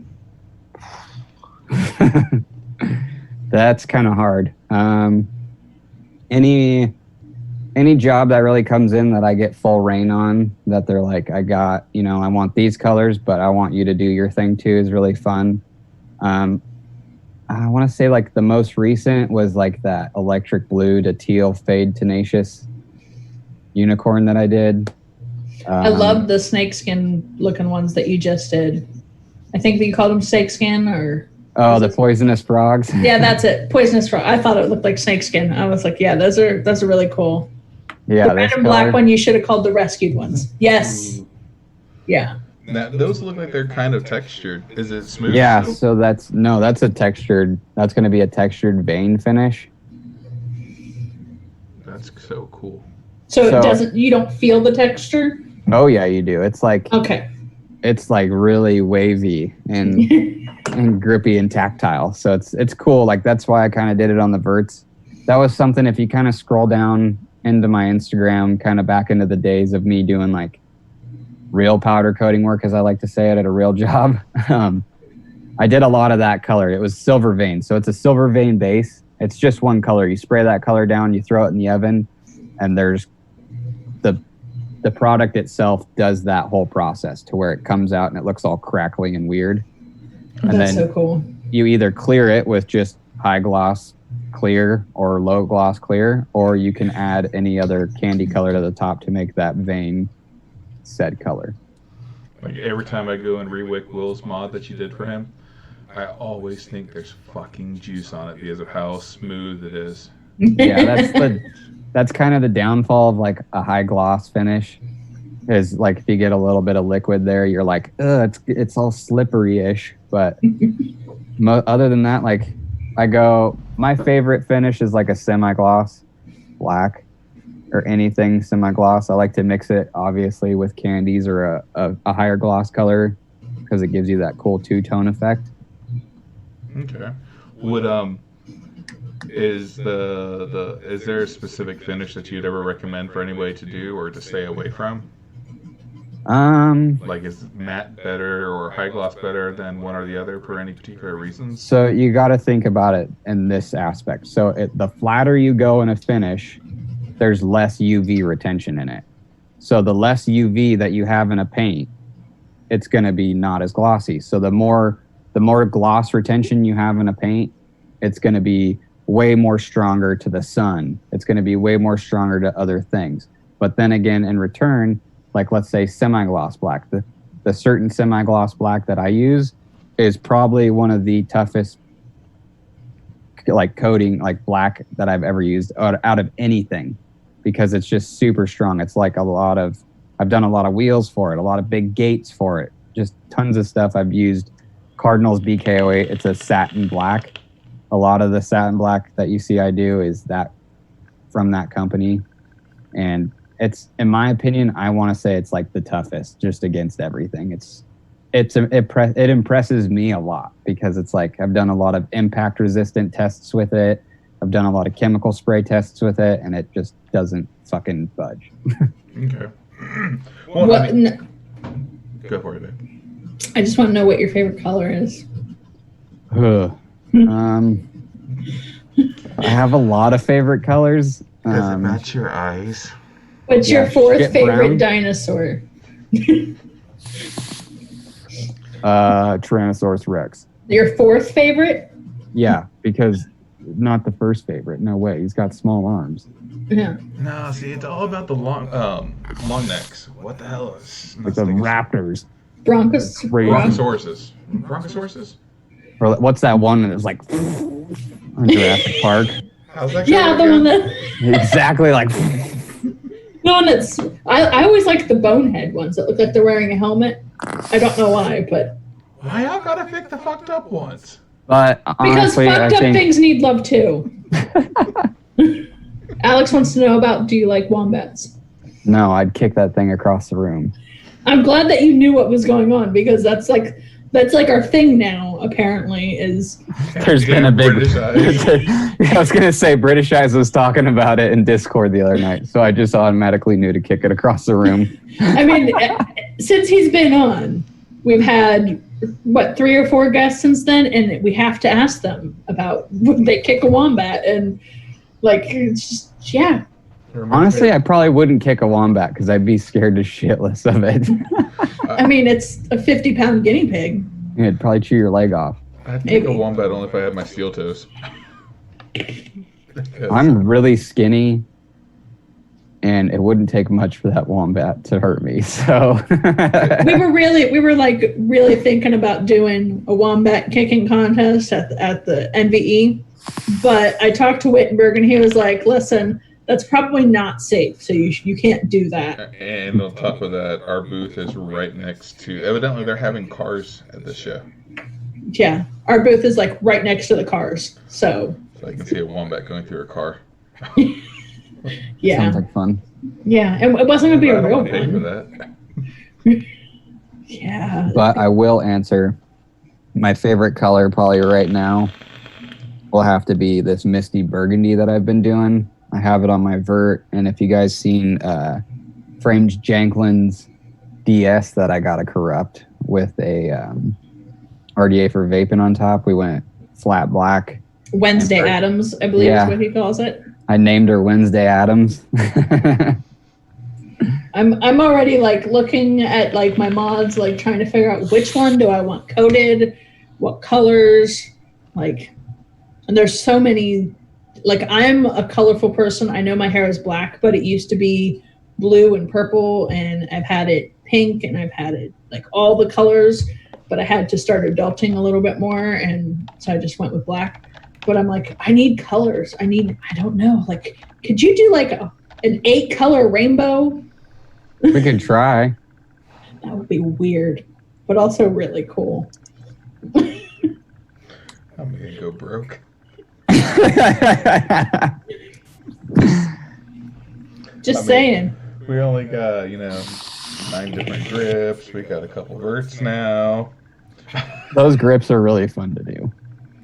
That's kind of hard. Any job that really comes in that I get full reign on, that they're like, I got, I want these colors, but I want you to do your thing too, is really fun. I want to say like the most recent was like that electric blue to teal fade tenacious unicorn that I did. I love the snakeskin looking ones that you just did. I think that you called them snakeskin or... Oh, the poisonous frogs. Yeah, that's it. Poisonous frog. I thought it looked like snakeskin. I was like, yeah, those are really cool. Yeah, the red and black one you should have called the rescued ones. Yes. Yeah. Now, those look like they're kind of textured. Is it smooth? Yeah, still? so that's going to be a textured vein finish. That's so cool. So you don't feel the texture? Oh yeah, you do. It's like okay. It's like really wavy and and grippy and tactile. So it's cool. Like that's why I kind of did it on the verts. That was something, if you kind of scroll down into my Instagram, kind of back into the days of me doing like real powder coating work, as I like to say it, at a real job. I did a lot of that color. It was silver vein. So it's a silver vein base. It's just one color. You spray that color down, you throw it in the oven, and there's the product itself does that whole process to where it comes out and it looks all crackling and weird. And That's then so cool. You either clear it with just high gloss clear or low gloss clear, or you can add any other candy color to the top to make that vein said color. Like every time I go and rewick Will's mod that you did for him, I always think there's fucking juice on it because of how smooth it is. Yeah, that's kind of the downfall of like a high gloss finish. Is like if you get a little bit of liquid there, you're like, ugh, it's all slippery-ish. But other than that, like my favorite finish is like a semi-gloss black or anything semi-gloss. I like to mix it obviously with candies or a higher gloss color because it gives you that cool two-tone effect. Okay. Would is there a specific finish that you'd ever recommend for anybody to do or to stay away from? Like is matte better or high gloss better than one or the other for any particular reasons? So you got to think about it in this aspect. So the flatter you go in a finish, there's less UV retention in it. So the less UV that you have in a paint, it's going to be not as glossy. So the more gloss retention you have in a paint, it's going to be way more stronger to the sun. It's going to be way more stronger to other things. But then again, in return, like let's say semi-gloss black, the certain semi-gloss black that I use is probably one of the toughest like coating like black that I've ever used out of anything, because it's just super strong. It's like I've done a lot of wheels for it, a lot of big gates for it, just tons of stuff. I've used Cardinals BKO8. It's a satin black. A lot of the satin black that you see I do is that from that company. And it's, in my opinion, I want to say it's like the toughest just against everything. It impresses me a lot because it's like I've done a lot of impact resistant tests with it. I've done a lot of chemical spray tests with it, and it just doesn't fucking budge. Okay. Well, go for it, babe. I just want to know what your favorite color is. I have a lot of favorite colors. Does it match your eyes? What's your fourth favorite brown? dinosaur? Tyrannosaurus Rex. Your fourth favorite? Yeah, because not the first favorite. No way. He's got small arms. Yeah. No, see, it's all about the long necks. What the hell is Like the raptors. Broncosauruses. Broncosauruses? Or what's that one that was like on Jurassic Park? How's that? Yeah, the one that. Exactly like. The one that's. I always like the bonehead ones that look like they're wearing a helmet. I don't know why, but. Why y'all gotta pick the fucked up ones? But because honestly, fucked up things need love too. Alex wants to know about, do you like wombats? No, I'd kick that thing across the room. I'm glad that you knew what was going on, because that's like our thing now, apparently, is... There's been a big... British Eyes. I was going to say, British Eyes was talking about it in Discord the other night, so I just automatically knew to kick it across the room. I mean, since he's been on, we've had, 3 or 4 guests since then, and we have to ask them about would they kick a wombat, and, it's just, yeah. Honestly, I probably wouldn't kick a wombat because I'd be scared to shitless of it. I mean, it's a 50-pound guinea pig. It'd probably chew your leg off. I'd take a Maybe. wombat only if I had my steel toes. Because- I'm really skinny, and it wouldn't take much for that wombat to hurt me. So We were like really thinking about doing a wombat kicking contest at the NVE, but I talked to Wittenberg and he was like, "Listen, that's probably not safe, so you can't do that." And on top of that, our booth is right next to. Evidently, they're having cars at the show, Yeah, our booth is like right next to the cars, so so I can see a wombat going through a car. yeah, sounds like fun. yeah, and it wasn't gonna be I a don't real want to pay for one. that. Yeah, But I will answer. My favorite color probably right now will have to be this misty burgundy that I've been doing. I have it on my vert, and if you guys seen Frames Janklin's DS that I got to corrupt with a RDA for vaping on top, we went flat black. Wednesday Adams, I believe Yeah. is what he calls it. I named her Wednesday Adams. I'm already like looking at like my mods, like trying to figure out which one do I want coated, what colors, like, and there's so many. Like, I'm a colorful person. I know my hair is black, but it used to be blue and purple, and I've had it pink, and I've had it like all the colors, but I had to start adulting a little bit more, and so I just went with black. But I'm like, I need colors. I don't know. Like, could you do like an 8-color rainbow? We could try. That would be weird, but also really cool. I'm gonna go broke. Just I mean- saying. We only got 9 different grips. We got a couple verts now. Those grips are really fun to do.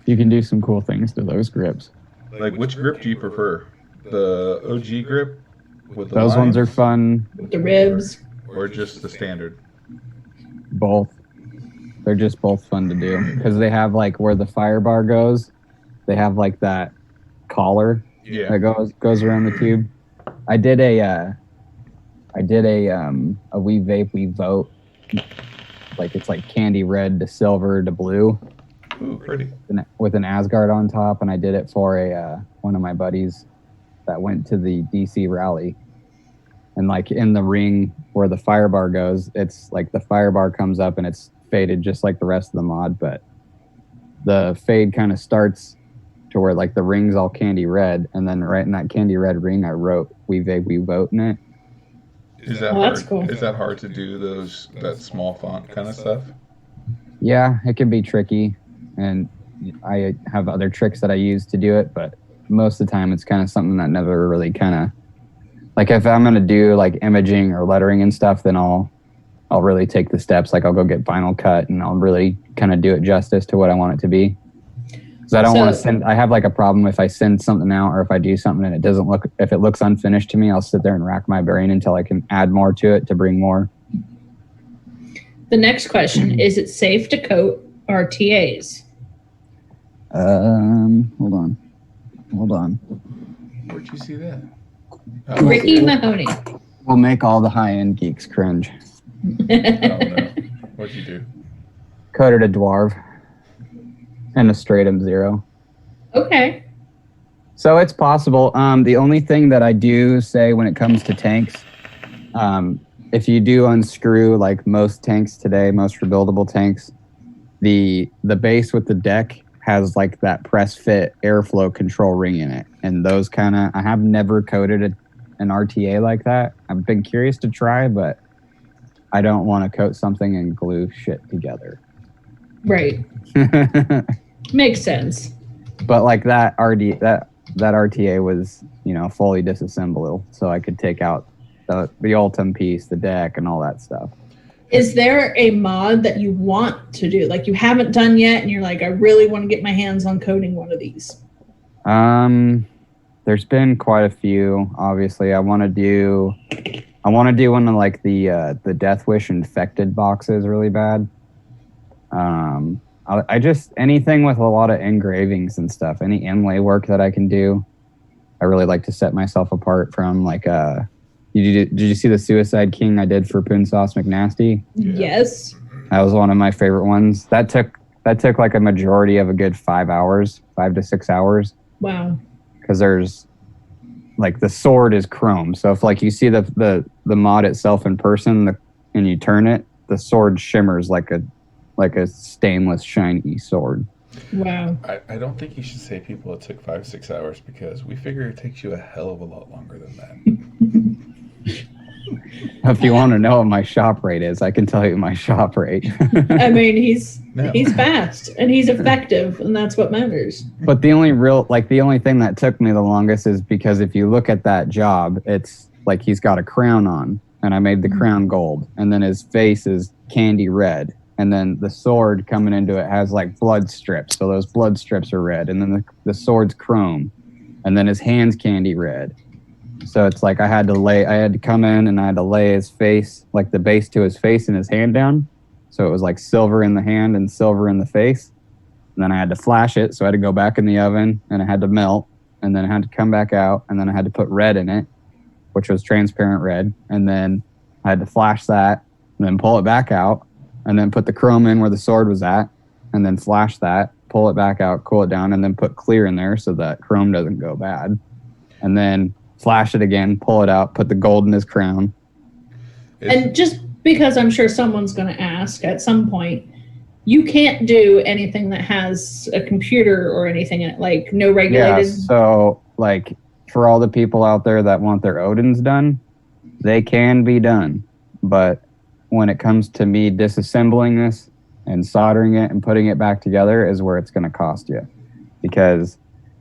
You can do some cool things to those grips. Like, which grip do you prefer? The OG grip with the Those ones are lines, fun. With the ribs. or just the standard? Both. They're just both fun to do because they have like where the fire bar goes. They have like that collar Yeah. that goes around the tube. I did a We Vape We Vote. Like it's like candy red to silver to blue Ooh, pretty. with an Asgard on top, and I did it for a one of my buddies that went to the DC rally. And like in the ring where the fire bar goes, it's like the fire bar comes up and it's faded just like the rest of the mod, but the fade kind of starts to where like the ring's all candy red, and then right in that candy red ring I wrote "We Vape We Vote" in it. Is that Oh, hard? that's cool. Is that hard to do that small font kind of stuff? Yeah, it can be tricky, and I have other tricks that I use to do it, but most of the time it's kind of something that never really kind of like if I'm gonna do like imaging or lettering and stuff, then I'll really take the steps. Like I'll go get vinyl cut and I'll really kind of do it justice to what I want it to be. Because I don't want to send. I have like a problem if I send something out or if I do something and it doesn't look. If it looks unfinished to me, I'll sit there and rack my brain until I can add more to it to bring more. The next question, is it safe to coat RTAs? Hold on. Where'd you see that? Ricky Mahoney. We'll make all the high-end geeks cringe. I don't know. What'd you do? Coated a dwarf and a stratum 0. Okay. So it's possible. The only thing that I do say when it comes to tanks, if you do unscrew like most tanks today, most rebuildable tanks, the base with the deck has like that press fit airflow control ring in it, and those kind of I have never coated an RTA like that. I've been curious to try, but I don't want to coat something and glue shit together. Right. Makes sense. But like that RTA was, fully disassemblable, so I could take out the Ultim piece, the deck, and all that stuff. Is there a mod that you want to do, like you haven't done yet, and you're like, I really want to get my hands on coding one of these? There's been quite a few. Obviously, I want to do one of like the Death Wish infected boxes really bad. I just anything with a lot of engravings and stuff, any inlay work that I can do. I really like to set myself apart from like did you see the Suicide King I did for Poon Sauce McNasty? Yes. That was one of my favorite ones. That took that took like a majority of a good 5 to 6 hours. Wow. Because there's like the sword is chrome. So if like you see the mod itself in person and you turn it, the sword shimmers like a stainless shiny sword. Wow. I don't think you should say people it took 5-6 hours because we figure it takes you a hell of a lot longer than that. If you want to know what my shop rate is, I can tell you my shop rate. I mean, he's No. fast and he's effective, and that's what matters. But the only thing that took me the longest is because if you look at that job, it's like he's got a crown on, and I made the crown gold, and then his face is candy red, and then the sword coming into it has like blood strips, so those blood strips are red, and then the sword's chrome, and then his hand's candy red. So it's like I had to come in and I had to lay his face, like the base to his face and his hand down. So it was like silver in the hand and silver in the face. And then I had to flash it. So I had to go back in the oven and it had to melt. And then I had to come back out and then I had to put red in it, which was transparent red. And then I had to flash that and then pull it back out and then put the chrome in where the sword was at and then flash that, pull it back out, cool it down, and then put clear in there so that chrome doesn't go bad. And then flash it again, pull it out, put the gold in his crown. And just because I'm sure someone's going to ask at some point, you can't do anything that has a computer or anything in it, like no regulated. Yeah, so like for all the people out there that want their Odins done, they can be done. But when it comes to me disassembling this and soldering it and putting it back together is where it's going to cost you. Because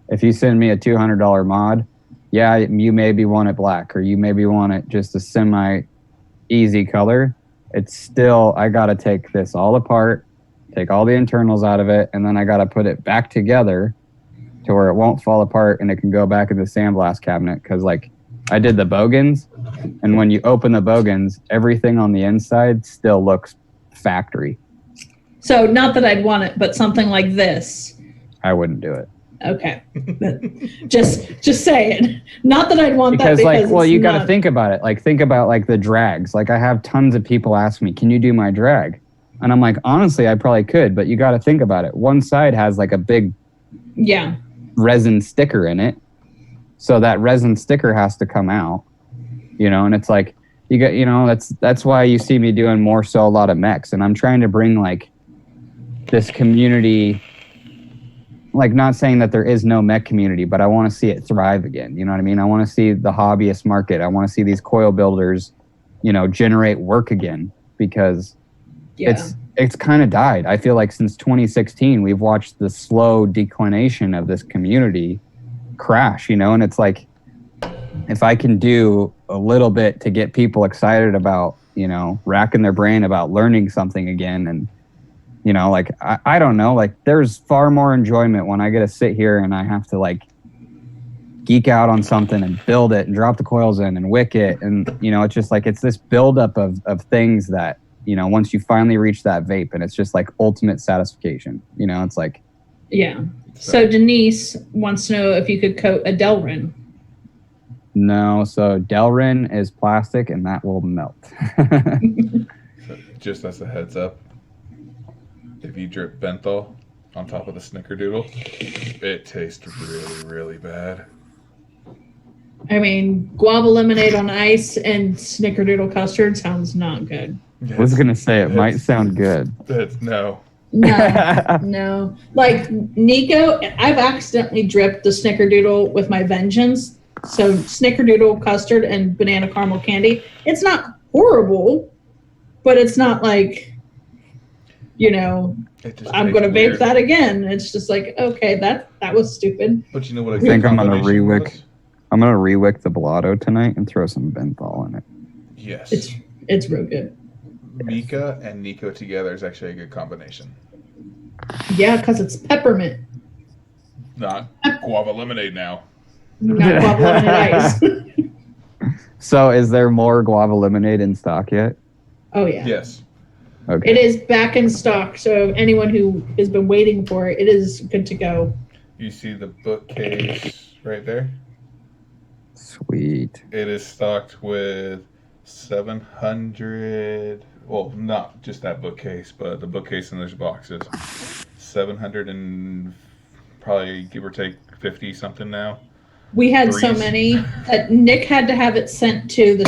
if you send me a $200 mod, yeah, you maybe want it black or you maybe want it just a semi-easy color. It's still, I got to take this all apart, take all the internals out of it, and then I got to put it back together to where it won't fall apart and it can go back in the sandblast cabinet. Because like I did the bogans, and when you open the bogans, everything on the inside still looks factory. So not that I'd want it, but something like this. I wouldn't do it. Okay. just saying. Not that I'd want that Because like, well, you got to not... think about it. Like, think about like the drags. Like, I have tons of people ask me, "Can you do my drag?" And I'm like, honestly, I probably could, but you got to think about it. One side has like a big, resin sticker in it, so that resin sticker has to come out. And it's like you got, that's why you see me doing more so a lot of mechs, and I'm trying to bring like this community. Like, not saying that there is no mech community, but I want to see it thrive again. You know what I mean? I want to see the hobbyist market. I want to see these coil builders, generate work again, because it's kind of died. I feel like since 2016, we've watched the slow declination of this community crash, and it's like, if I can do a little bit to get people excited about, racking their brain about learning something again, and like, I don't know, like there's far more enjoyment when I get to sit here and I have to like geek out on something and build it and drop the coils in and wick it. And, it's just like, it's this buildup of things that, once you finally reach that vape, and it's just like ultimate satisfaction, it's like. Yeah. So Denise wants to know if you could coat a Delrin. No. So Delrin is plastic and that will melt. So just as a heads up, if you drip Benthol on top of the Snickerdoodle, it tastes really, really bad. I mean, guava lemonade on ice and Snickerdoodle custard sounds not good. I was going to say, it might sound good. No. No. Like, Nico, I've accidentally dripped the Snickerdoodle with my Vengeance. So, Snickerdoodle custard and banana caramel candy. It's not horrible, but it's not like, I'm going to vape that again. It's just like, okay, that was stupid. But you know what I think I'm going to rewick. I'm going to rewick the Blotto tonight and throw some Benthol in it. Yes. It's real good. Mika and Nico together is actually a good combination. Yeah, because it's peppermint. Not guava lemonade now. Not guava lemonade ice. So is there more guava lemonade in stock yet? Oh, yeah. Yes. Okay. It is back in stock, so anyone who has been waiting for it, it is good to go. You see the bookcase right there? Sweet. It is stocked with 700, well, not just that bookcase, but the bookcase and those boxes. 700 and probably give or take 50 something now. We had so Threes. many that Nick had to have it sent to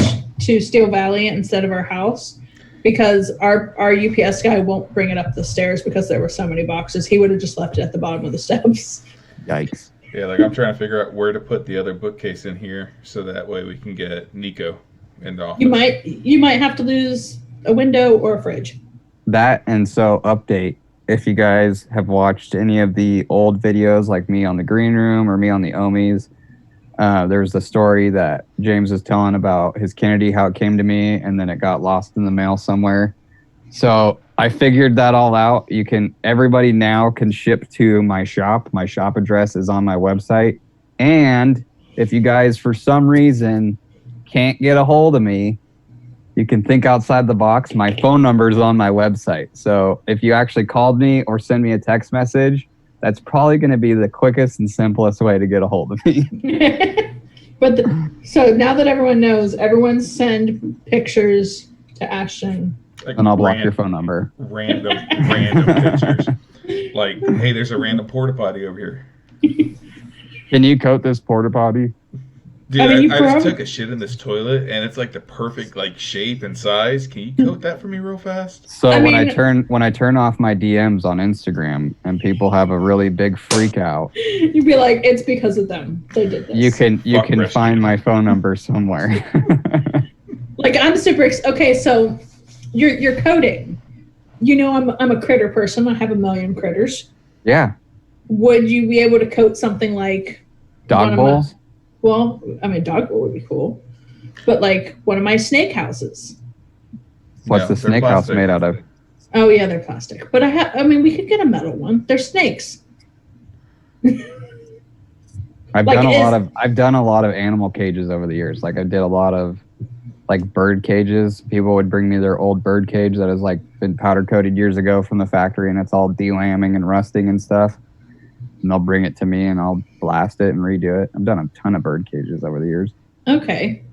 Steel Valley instead of our house because our UPS guy won't bring it up the stairs because there were so many boxes. He would have just left it at the bottom of the steps. Yikes. Yeah, like I'm trying to figure out where to put the other bookcase in here so that way we can get Nico in the office. You might have to lose a window or a fridge. That, and so update, if you guys have watched any of the old videos like me on the green room or me on the Omis, there's the story that James was telling about his Kennedy, how it came to me and then it got lost in the mail somewhere. So I figured that all out. Everybody now can ship to my shop. My shop address is on my website. And if you guys, for some reason, can't get a hold of me, you can think outside the box. My phone number is on my website. So if you actually called me or send me a text message, that's probably going to be the quickest and simplest way to get a hold of me. So now that everyone knows, everyone send pictures to Ashton. Like And I'll block your phone number. Random pictures. Like, hey, there's a random porta potty over here. Can you coat this porta potty? Dude, I mean, I just took a shit in this toilet, and it's like the perfect like shape and size. Can you coat that for me real fast? So when I turn off my DMs on Instagram and people have a really big freak out, You'd be like, it's because of them. They did this. you can Rescue. find my phone number somewhere. Like I'm super okay. So you're coding. You know, I'm a critter person. I have a million critters. Yeah. Would you be able to coat something like Dog bowls? Well, I mean, dog bowl would be cool, but like one of my snake houses. What's No, the they're snake house plastic. made out of? Oh yeah, they're plastic. But I mean, we could get a metal one. They're snakes. I've Like, done a lot of animal cages over the years. Like I did a lot of like bird cages. People would bring me their old bird cage that has like been powder coated years ago from the factory and it's all delambing and rusting and stuff. And they'll bring it to me and I'll blast it and redo it. I've done a ton of bird cages over the years. Okay.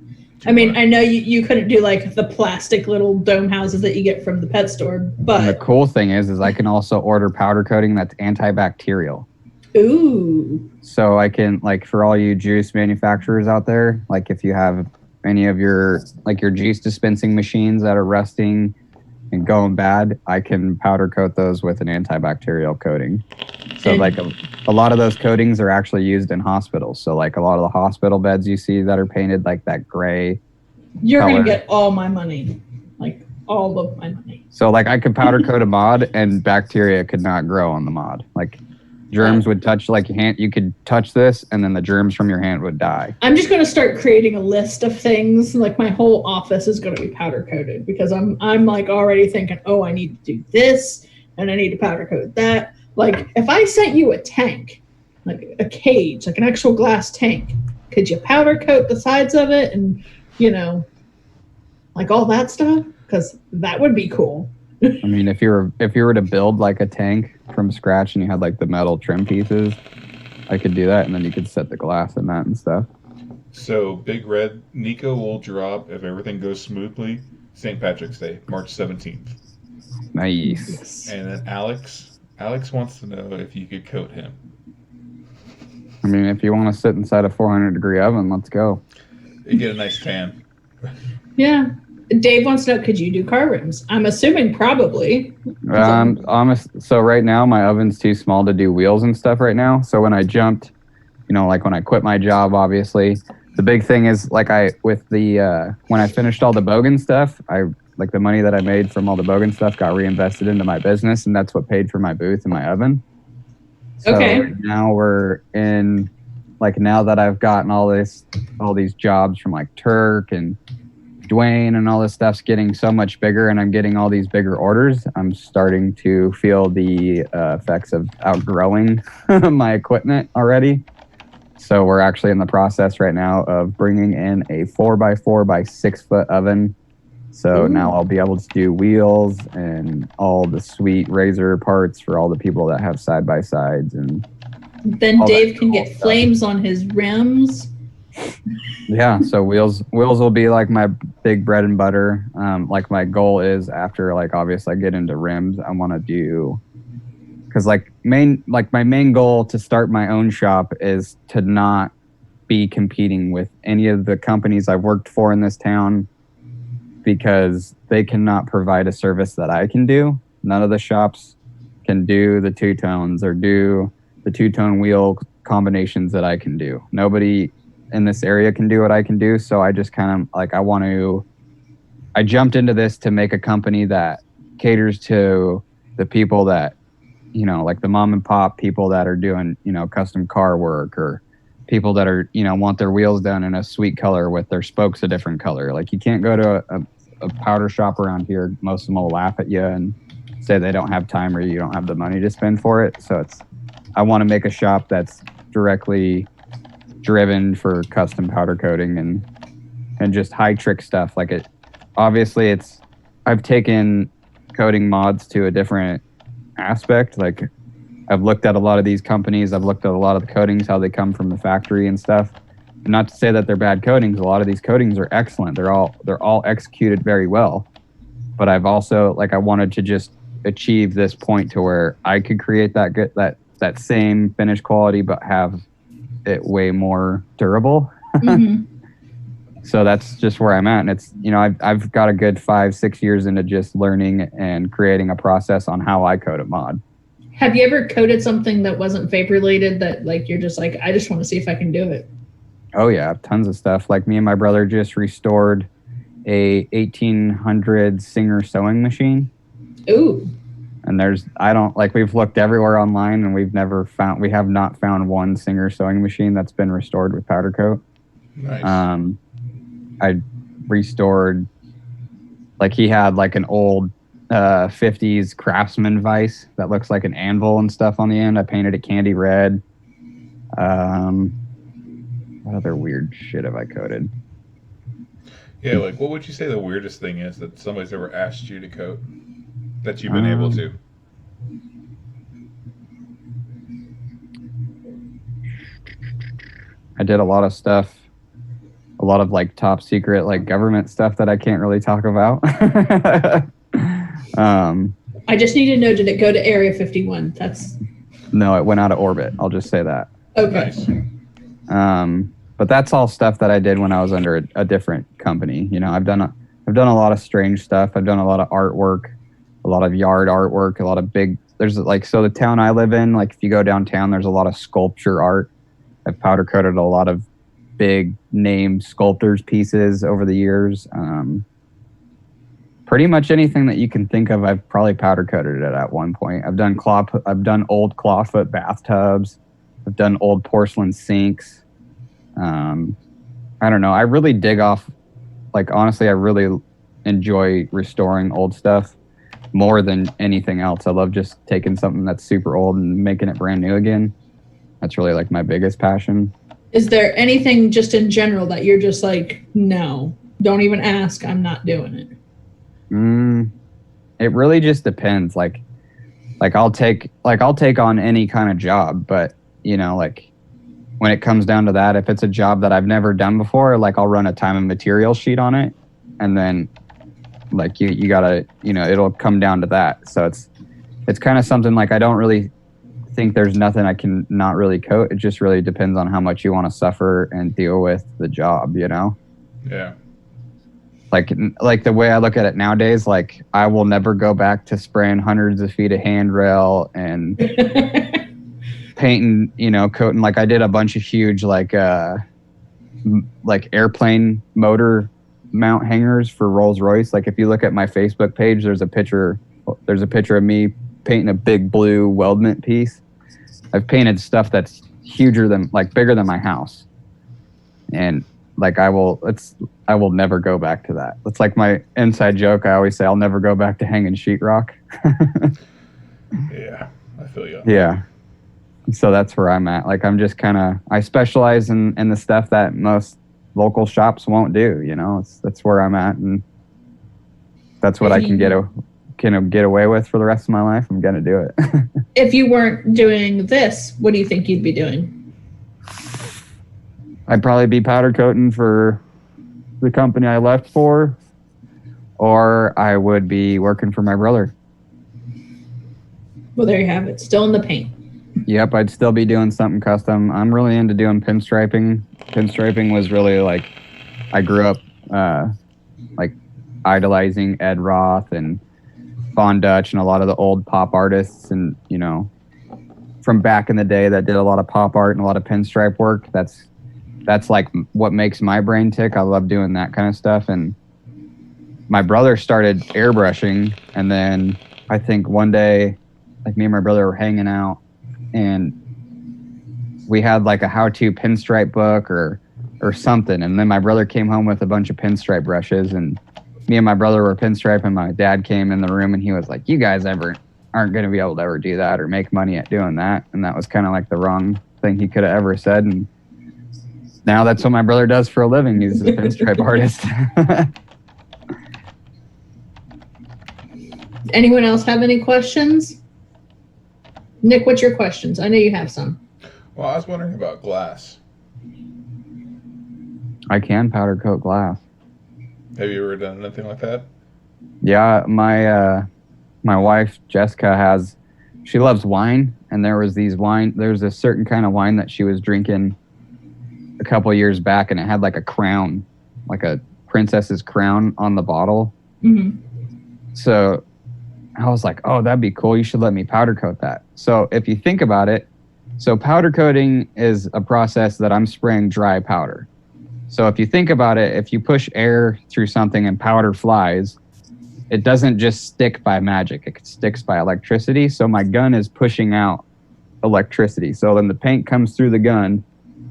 I mean, I know you couldn't do like the plastic little dome houses that you get from the pet store, And the but cool thing is I can also order powder coating that's antibacterial. ooh. So I can, like, for all you juice manufacturers out there, like if you have any of your juice dispensing machines that are rusting and going bad, I can powder coat those with an antibacterial coating. So like a lot of those coatings are actually used in hospitals. So like a lot of the hospital beds you see that are painted like that gray. You're color. gonna get all my money. Like all of my money. So like I could powder coat a mod and bacteria could not grow on the mod. Like germs would touch like your hand. You could touch this and then the germs from your hand would die. I'm just gonna start creating a list of things. Like my whole office is gonna be powder coated because I'm like already thinking, oh, I need to do this and I need to powder coat that. Like if I sent you a tank, like a cage, like an actual glass tank, could you powder coat the sides of it and like all that stuff? Because that would be cool. I mean, if you were to build like a tank from scratch and you had like the metal trim pieces, I could do that, and then you could set the glass in that and stuff. So Big Red Nico will drop if everything goes smoothly. St. Patrick's Day, March 17th. Nice. And then Alex wants to know if you could coat him. I mean, if you want to sit inside a 400-degree oven, let's go. You get a nice tan. Yeah. Dave wants to know, could you do car rims? I'm assuming probably. So right now my oven's too small to do wheels and stuff right now. So when I jumped, like when I quit my job, obviously, the big thing is like when I finished all the Bogan stuff, like the money that I made from all the Bogan stuff got reinvested into my business, and that's what paid for my booth and my oven. So Okay. now we're in, like now that I've gotten all these jobs from like Turk and Dwayne and all this stuff's getting so much bigger and I'm getting all these bigger orders, I'm starting to feel the effects of outgrowing my equipment already. So we're actually in the process right now of bringing in a 4x4 by 6 foot oven. So now I'll be able to do wheels and all the sweet razor parts for all the people that have side by sides. And Then all Dave that can cool get stuff. flames on his rims. Yeah, so wheels will be like my big bread and butter. Like my goal is after like obviously I get into rims, I want to do because my main goal to start my own shop is to not be competing with any of the companies I've worked for in this town, because they cannot provide a service that I can do. None of the shops can do the two-tones or do the two-tone wheel combinations that I can do. Nobody in this area can do what I can do. So I just kind of I jumped into this to make a company that caters to the people that, like the mom and pop people that are doing, custom car work, or people that are, want their wheels done in a sweet color with their spokes a different color. Like, you can't go to a powder shop around here. Most of them will laugh at you and say they don't have time or you don't have the money to spend for it. So I want to make a shop that's directly driven for custom powder coating and just high trick stuff. Like, obviously I've taken coating mods to a different aspect. Like, I've looked at a lot of these companies. I've looked at a lot of the coatings, how they come from the factory and stuff. And not to say that they're bad coatings. A lot of these coatings are excellent. They're all executed very well. But I've also, I wanted to just achieve this point to where I could create that same finish quality, but have it way more durable. Mm-hmm. So that's just where I'm at. And it's, I've got a good 5-6 years into just learning and creating a process on how I code a mod. Have you ever coded something that wasn't vape related that you're just I just want to see if I can do it? Oh yeah, tons of stuff. Like, me and my brother just restored a 1800 Singer sewing machine. Ooh. And we've looked everywhere online and we have not found one Singer sewing machine that's been restored with powder coat. Nice. I restored, he had an old 50s Craftsman vise that looks like an anvil and stuff on the end. I painted it candy red. What other weird shit have I coated? Yeah, what would you say the weirdest thing is that somebody's ever asked you to coat that you've been able to? I did a lot of stuff, a lot of top secret government stuff that I can't really talk about. I just need to know, did it go to Area 51? No, it went out of orbit. I'll just say that. Okay. Nice. But that's all stuff that I did when I was under a different company. I've done a lot of strange stuff. I've done a lot of artwork, a lot of yard artwork, a lot of big. There's so the town I live in, if you go downtown, there's a lot of sculpture art. I've powder coated a lot of big name sculptors' pieces over the years. Pretty much anything that you can think of, I've probably powder coated it at one point. I've done old clawfoot bathtubs. I've done old porcelain sinks. I don't know. I really dig off. Honestly, I really enjoy restoring old stuff more than anything else. I love just taking something that's super old and making it brand new again. That's really my biggest passion. Is there anything just in general that you're just no, don't even ask, I'm not doing it? It really just depends. I'll take on any kind of job, but when it comes down to that, if it's a job that I've never done before, I'll run a time and material sheet on it, and then you gotta, it'll come down to that. So it's kind of something I don't really think there's nothing I can not really coat. It just really depends on how much you want to suffer and deal with the job, Yeah. The way I look at it nowadays, I will never go back to spraying hundreds of feet of handrail and painting, coating. I did a bunch of huge airplane motor mount hangers for Rolls-Royce. If you look at my Facebook page, there's a picture of me painting a big blue weldment piece. I've painted stuff that's bigger than my house, and I will never go back to that. It's my inside joke. I always say I'll never go back to hanging sheetrock. Yeah, I feel you. Yeah. So that's where I'm at. I'm just I specialize in the stuff that most local shops won't do. That's where I'm at, and that's what I can get away with for the rest of my life. I'm gonna do it. If you weren't doing this, what do you think you'd be doing? I'd probably be powder coating for the company I left for, or I would be working for my brother. Well, there you have it. Still in the paint. Yep, I'd still be doing something custom. I'm really into doing pinstriping. Pinstriping was really like, I grew up like idolizing Ed Roth and Von Dutch and a lot of the old pop artists, and you know, from back in the day that did a lot of pop art and a lot of pinstripe work. That's like what makes my brain tick. I love doing that kind of stuff. And my brother started airbrushing, and then I think one day, like me and my brother were hanging out, and we had like a how-to pinstripe book or something. And then my brother came home with a bunch of pinstripe brushes, and me and my brother were pinstriping. My dad came in the room, and he was like, "You guys aren't going to be able to ever do that or make money at doing that." And that was kind of like the wrong thing he could have ever said. And now that's what my brother does for a living. He's a pinstripe artist. Anyone else have any questions? Nick, what's your questions? I know you have some. Well, I was wondering about glass. I can powder coat glass. Have you ever done anything like that? Yeah, my wife Jessica she loves wine, and there's a certain kind of wine that she was drinking a couple years back, and it had like a crown, like a princess's crown on the bottle. Mm-hmm. So I was like, oh, that'd be cool. You should let me powder coat that. So if you think about it, so powder coating is a process that I'm spraying dry powder. So if you think about it, if you push air through something and powder flies, it doesn't just stick by magic. It sticks by electricity. So my gun is pushing out electricity. So when the paint comes through the gun,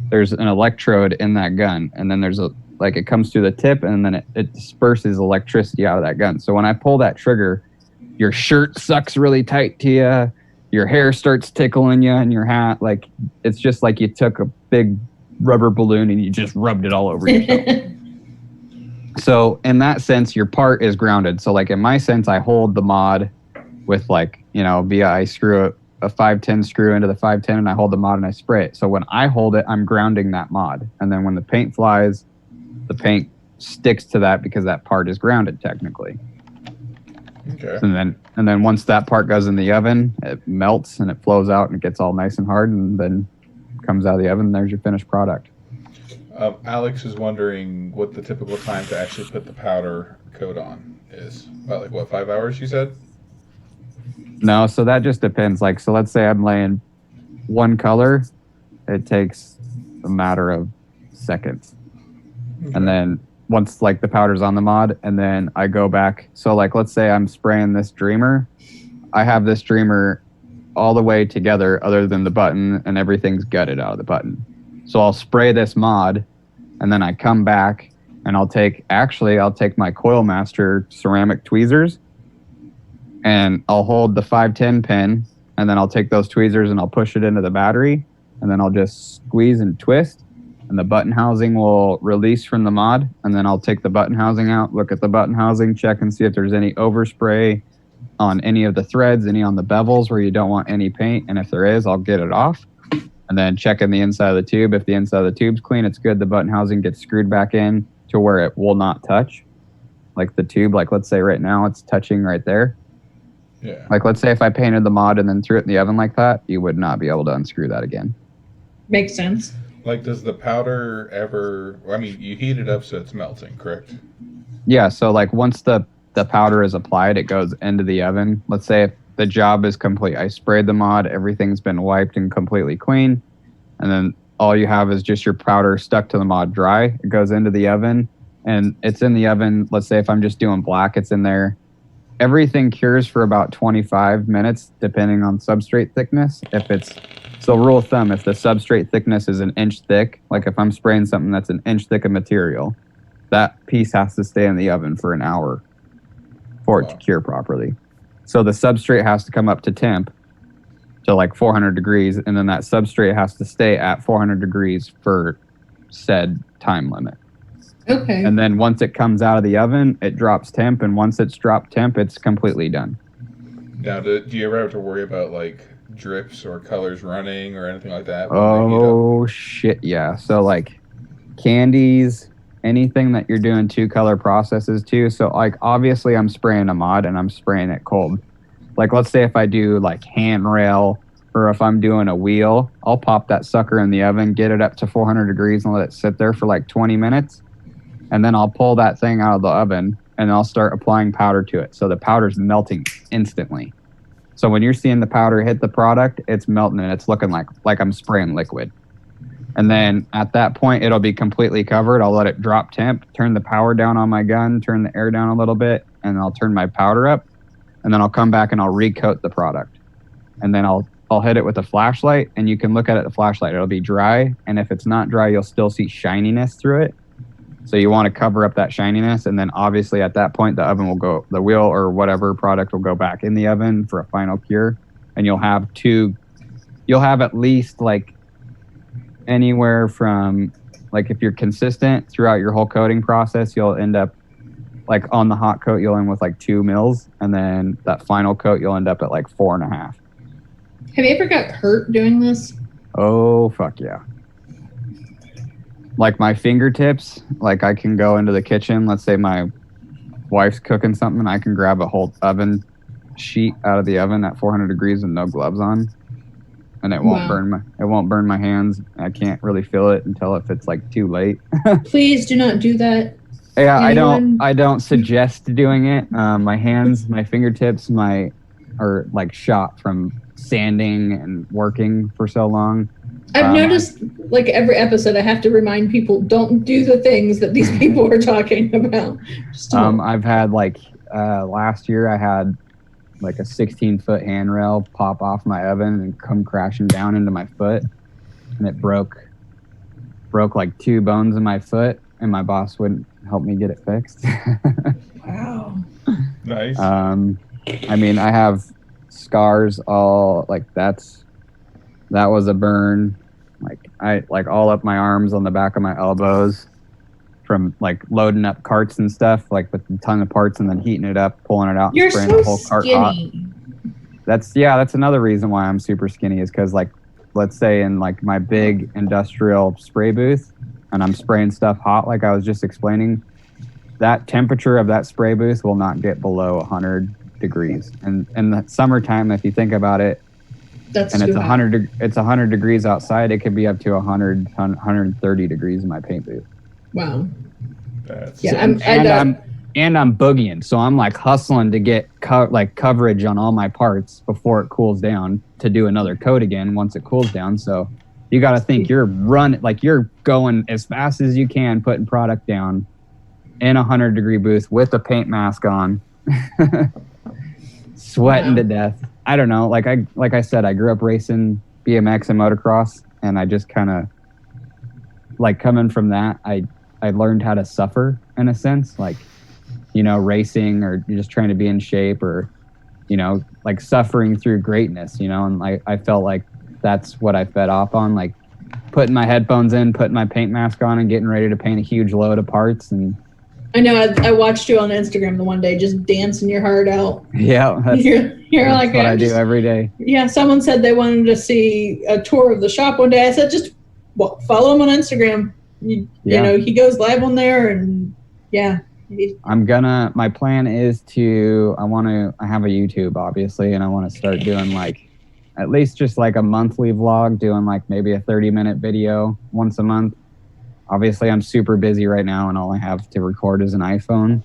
there's an electrode in that gun. And then it comes through the tip, and then it disperses electricity out of that gun. So when I pull that trigger, your shirt sucks really tight to you. Your hair starts tickling you, and your hat, like, it's just like you took a big rubber balloon and you just rubbed it all over yourself. So in that sense, your part is grounded. So like in my sense, I hold the mod with I screw a 510 screw into the 510, and I hold the mod and I spray it. So when I hold it, I'm grounding that mod. And then when the paint flies, the paint sticks to that because that part is grounded technically. Okay. And then once that part goes in the oven, it melts and it flows out and it gets all nice and hard, and then comes out of the oven, and there's your finished product. Alex is wondering what the typical time to actually put the powder coat on is. About 5 hours, you said? No, so that just depends. Like, so let's say I'm laying one color, it takes a matter of seconds. Okay. And then once like the powder's on the mod, and then I go back. So like, let's say I'm spraying this dreamer. I have this dreamer all the way together other than the button, and everything's gutted out of the button. So I'll spray this mod, and then I come back, and I'll take my Coil Master ceramic tweezers, and I'll hold the 510 pin, and then I'll take those tweezers and I'll push it into the battery, and then I'll just squeeze and twist, and the button housing will release from the mod, and then I'll take the button housing out, look at the button housing, check and see if there's any overspray on any of the threads, any on the bevels where you don't want any paint, and if there is, I'll get it off. And then check in the inside of the tube. If the inside of the tube's clean, it's good. The button housing gets screwed back in to where it will not touch. Like the tube, like let's say right now it's touching right there. Yeah. Like let's say if I painted the mod and then threw it in the oven like that, you would not be able to unscrew that again. Makes sense. Like, does the powder ever, you heat it up so it's melting, correct? Yeah, so like once the powder is applied, it goes into the oven. Let's say if the job is complete, I sprayed the mod, everything's been wiped and completely clean, and then all you have is just your powder stuck to the mod dry. It goes into the oven, and it's in the oven. Let's say if I'm just doing black, it's in there. Everything cures for about 25 minutes, depending on substrate thickness. So rule of thumb, if the substrate thickness is an inch thick, like if I'm spraying something that's an inch thick of material, that piece has to stay in the oven for an hour for it to cure properly. So the substrate has to come up to temp to like 400 degrees, and then that substrate has to stay at 400 degrees for said time limit. Okay. And then once it comes out of the oven, it drops temp, and once it's dropped temp, it's completely done. Now, do you ever have to worry about like drips or colors running or anything like that? Oh, shit, yeah. So like candies, anything that you're doing 2-color processes to. So like obviously I'm spraying a mod and I'm spraying it cold. like let's say if I do like handrail or if I'm doing a wheel, I'll pop that sucker in the oven, get it up to 400 degrees and let it sit there for like 20 minutes. And then I'll pull that thing out of the oven and I'll start applying powder to it. So the powder's melting instantly. So when you're seeing the powder hit the product, it's melting and it's looking like I'm spraying liquid. And then at that point, it'll be completely covered. I'll let it drop temp, turn the power down on my gun, turn the air down a little bit, and I'll turn my powder up. And then I'll come back and I'll recoat the product. And then I'll hit it with a flashlight, and you can look at it with a flashlight. It'll be dry, and if it's not dry, you'll still see shininess through it. So you want to cover up that shininess, and then obviously at that point, the wheel or whatever product will go back in the oven for a final cure, and you'll have at least like anywhere from, like if you're consistent throughout your whole coating process, you'll end up like on the hot coat, you'll end with like 2 mils, and then that final coat, you'll end up at like 4.5. Have you ever got hurt doing this? Oh, fuck yeah. Like my fingertips, like I can go into the kitchen. Let's say my wife's cooking something. I can grab a whole oven sheet out of the oven at 400 degrees with no gloves on. And it won't burn my hands. I can't really feel it until if it's like too late. Please do not do that. Yeah, I don't suggest doing it. My hands, my fingertips, are like shot from sanding and working for so long. I've noticed, like every episode, I have to remind people, don't do the things that these people are talking about. I've had like last year, I had like a 16-foot handrail pop off my oven and come crashing down into my foot, and it broke like 2 bones in my foot, and my boss wouldn't help me get it fixed. Wow. Nice. I mean, I have scars all like that was a burn, like all up my arms, on the back of my elbows, from like loading up carts and stuff, like with a ton of parts and then heating it up, pulling it out, You're and spraying so the whole cart hot. skinny. That's another reason why I'm super skinny, is because like let's say in like my big industrial spray booth and I'm spraying stuff hot, like I was just explaining, that temperature of that spray booth will not get below 100 degrees. And in the summertime, if you think about it, That's and too hot. it's 100 degrees outside, it could be up to 130 degrees in my paint booth. Wow. That's Yeah, I'm boogieing, so I'm like hustling to get coverage on all my parts before it cools down to do another coat again once it cools down. So you got to think you're going as fast as you can, putting product down in a 100-degree booth with a paint mask on, sweating to death. I don't know. Like I said, I grew up racing BMX and motocross, and I just kind of like coming from that. I learned how to suffer in a sense, like, you know, racing or just trying to be in shape, or, you know, like suffering through greatness, you know, and I felt like that's what I fed off on, like putting my headphones in, putting my paint mask on and getting ready to paint a huge load of parts. And I know, I watched you on Instagram the one day just dancing your heart out. yeah, You're like, what I do every day. Yeah, someone said they wanted to see a tour of the shop one day. I said, just follow him on Instagram. You know, he goes live on there, and yeah. My plan is I have a YouTube obviously, and I want to start doing like at least just like a monthly vlog, doing like maybe a 30-minute video once a month. Obviously I'm super busy right now and all I have to record is an iPhone.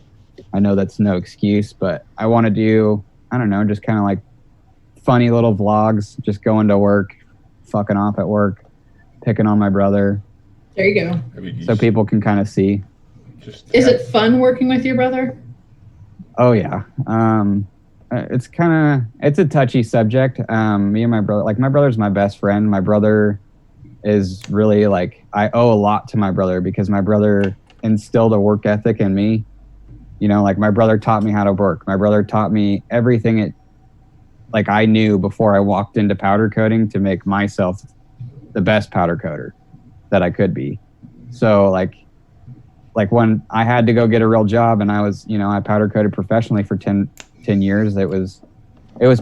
I know that's no excuse, but I want to do, I don't know, just kind of like funny little vlogs, just going to work, fucking off at work, picking on my brother. There you go. So people can kind of see. Is it fun working with your brother? Oh yeah. It's a touchy subject. Me and my brother, like my brother's my best friend. My brother is really like, I owe a lot to my brother because my brother instilled a work ethic in me. You know, like my brother taught me how to work. My brother taught me everything like I knew before I walked into powder coating to make myself the best powder coater that I could be. So like when I had to go get a real job and I was, you know, I powder coated professionally for 10 years, it was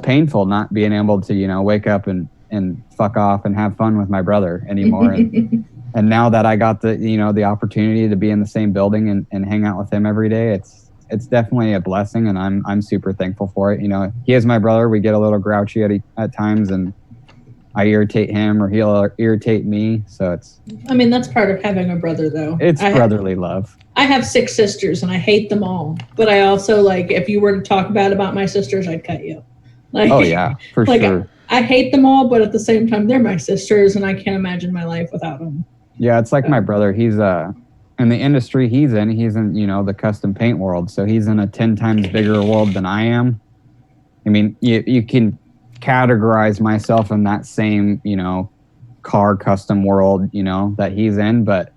painful not being able to, you know, wake up and fuck off and have fun with my brother anymore. And now that I got the opportunity to be in the same building and hang out with him every day, it's definitely a blessing, and I'm super thankful for it. You know, he is my brother. We get a little grouchy at times, and I irritate him or he'll irritate me. So I mean, that's part of having a brother, though. It's brotherly love. I have 6 sisters, and I hate them all. But I also, like, if you were to talk bad about my sisters, I'd cut you. Like, oh yeah, for sure. I hate them all, but at the same time, they're my sisters, and I can't imagine my life without them. Yeah, it's like my brother. He's in the industry he's in, you know, the custom paint world. So he's in a 10 times bigger world than I am. I mean, you can categorize myself in that same, you know, car custom world, you know, that he's in, but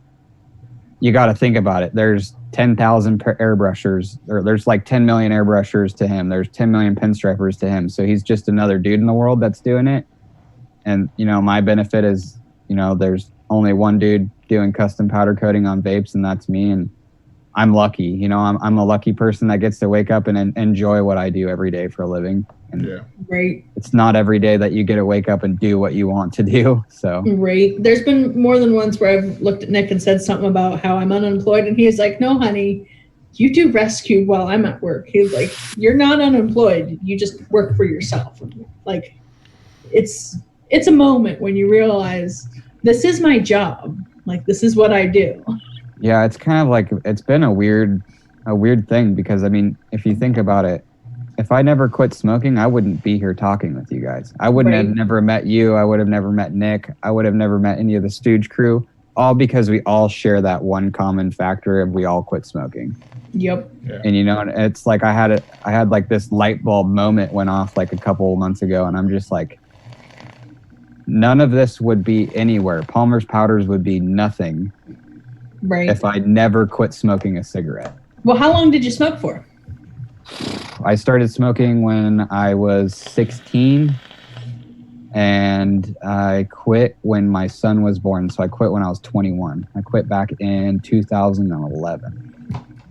you got to think about it. There's 10,000 airbrushers, or there's like 10 million airbrushers to him. There's 10 million pinstripers to him. So he's just another dude in the world that's doing it. And, you know, my benefit is, you know, there's only one dude doing custom powder coating on vapes, and that's me. And I'm lucky, you know, I'm a lucky person that gets to wake up and enjoy what I do every day for a living. And yeah. Right. It's not every day that you get to wake up and do what you want to do. So right. There's been more than once where I've looked at Nick and said something about how I'm unemployed, and he's like, "No, honey, you do rescued while I'm at work." He's like, "You're not unemployed. You just work for yourself." Like, it's a moment when you realize this is my job. Like, this is what I do. Yeah, it's kind of like, it's been a weird thing, because I mean, if you think about it, if I never quit smoking, I wouldn't be here talking with you guys. I wouldn't have never met you. I would have never met Nick. I would have never met any of the Stooge crew, all because we all share that one common factor of we all quit smoking. Yep. Yeah. And you know, it's like I had like this light bulb moment went off like a couple months ago, and I'm just like, none of this would be anywhere. Palmer's Powders would be nothing if I never quit smoking a cigarette. Well, how long did you smoke for? I started smoking when I was 16, and I quit when my son was born. So I quit when I was 21. I quit back in 2011.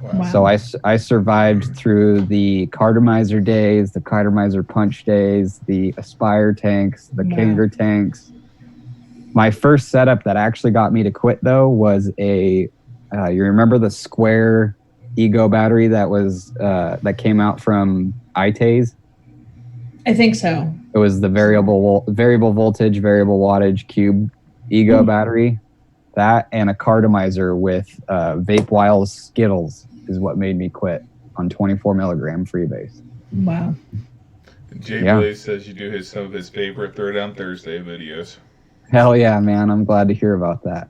Wow. So I survived through the Cartomizer days, the Cartomizer Punch days, the Aspire tanks, the Kanger tanks. My first setup that actually got me to quit, though, was you remember the square Ego battery that was that came out from iTaze? I think so. It was the variable voltage, variable wattage cube Ego battery. That and a Cartomizer with Vape Wiles Skittles is what made me quit on 24 milligram freebase. Wow. Jay Blaze says you do some of his favorite Throw Down Thursday videos. Hell yeah, man! I'm glad to hear about that.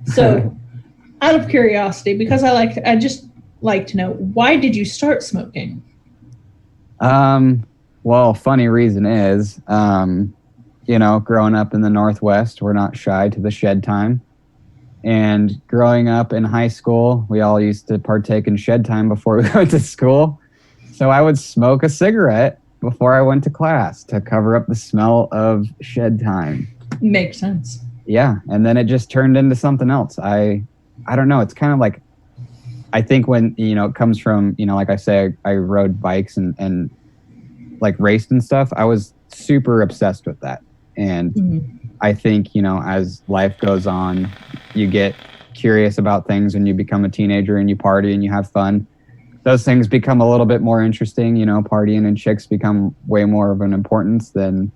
So, out of curiosity, because I just like to know, why did you start smoking? Well, funny reason is, you know, growing up in the Northwest, we're not shy to the shed time. And growing up in high school, we all used to partake in shed time before we went to school. So I would smoke a cigarette before I went to class to cover up the smell of shed time. Makes sense. Yeah, and then it just turned into something else. I don't know. It's kind of like, I think when, you know, it comes from, you know, like I say, I rode bikes and like raced and stuff. I was super obsessed with that. And I think, you know, as life goes on, you get curious about things when you become a teenager and you party and you have fun. Those things become a little bit more interesting, you know, partying and chicks become way more of an importance than,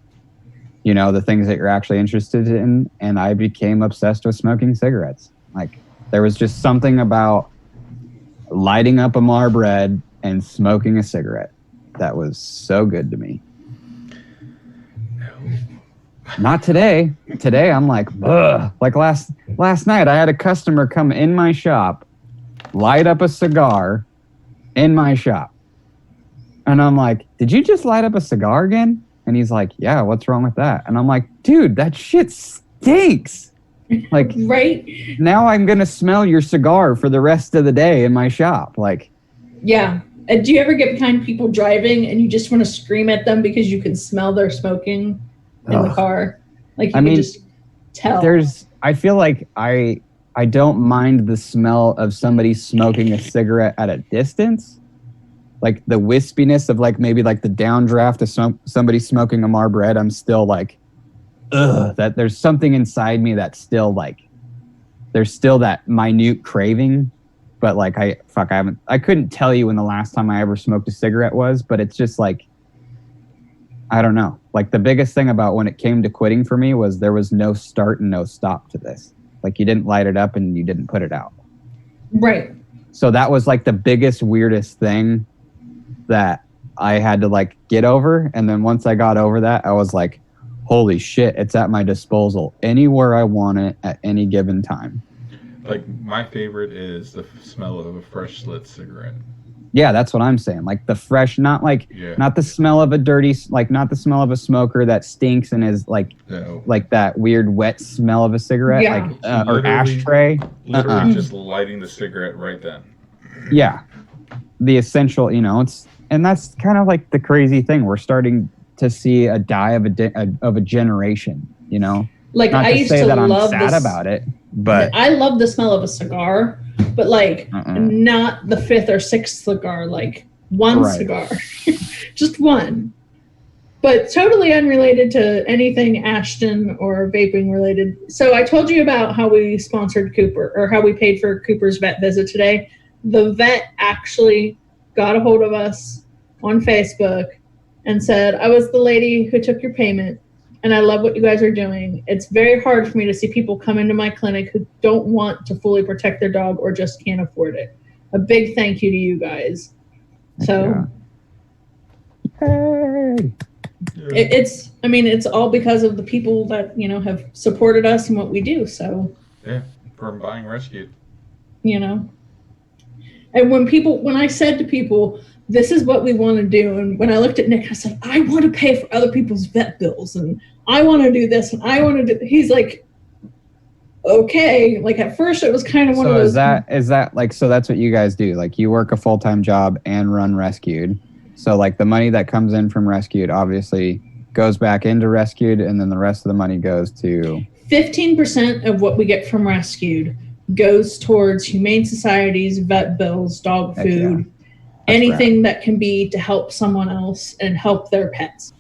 you know, the things that you're actually interested in. And I became obsessed with smoking cigarettes. Like, there was just something about lighting up a Marlboro and smoking a cigarette that was so good to me. Not today. Today I'm like, ugh. Like last night I had a customer come in my shop, light up a cigar in my shop. And I'm like, did you just light up a cigar again? And he's like, yeah, what's wrong with that? And I'm like, dude, that shit stinks. Like, right? Now I'm going to smell your cigar for the rest of the day in my shop. Like, yeah. Do you ever get behind people driving and you just want to scream at them because you can smell their smoking in the car? Like, you can just tell. I feel like I don't mind the smell of somebody smoking a cigarette at a distance. Like the wispiness of like maybe like the downdraft of somebody smoking a Marlboro, I'm still like, ugh, that there's something inside me that's still like, there's still that minute craving. but like I couldn't tell you when the last time I ever smoked a cigarette was, but it's just like, I don't know. Like the biggest thing about when it came to quitting for me was there was no start and no stop to this. Like you didn't light it up and you didn't put it out. Right. So that was like the biggest, weirdest thing that I had to like get over. And then once I got over that, I was like, holy shit, it's at my disposal anywhere I want it at any given time. Like my favorite is the smell of a fresh lit cigarette. Yeah, that's what I'm saying. Like the fresh, not the smell of a dirty, like not the smell of a smoker that stinks and is like like that weird wet smell of a cigarette, Yeah. like or ashtray. Literally just lighting the cigarette right then. Yeah, the essential, and that's kind of like the crazy thing. We're starting to see a die of a generation. Like not I to used say to that I'm love sad about it, but I love the smell of a cigar, but like not the fifth or sixth cigar, like one cigar, just one. But totally unrelated to anything Ashton or vaping related. So I told you about how we sponsored Cooper, or how we paid for Cooper's vet visit today. The vet actually got a hold of us on Facebook and said, I was the lady who took your payment, and I love what you guys are doing. It's very hard for me to see people come into my clinic who don't want to fully protect their dog or just can't afford it. A big thank you to you guys. So it's all because of the people that, have supported us and what we do. So yeah, from buying rescued. And when I said to people, this is what we want to do, and when I looked at Nick, I said, I want to pay for other people's vet bills, and I want to do this, and I want to do. He's like, okay. Like at first, it was kind of one of those. Is that like, so that's what you guys do? Like you work a full-time job and run Rescued. So like the money that comes in from Rescued obviously goes back into Rescued, and then the rest of the money goes to 15% of what we get from Rescued goes towards humane societies, vet bills, dog food, anything that can be to help someone else and help their pets.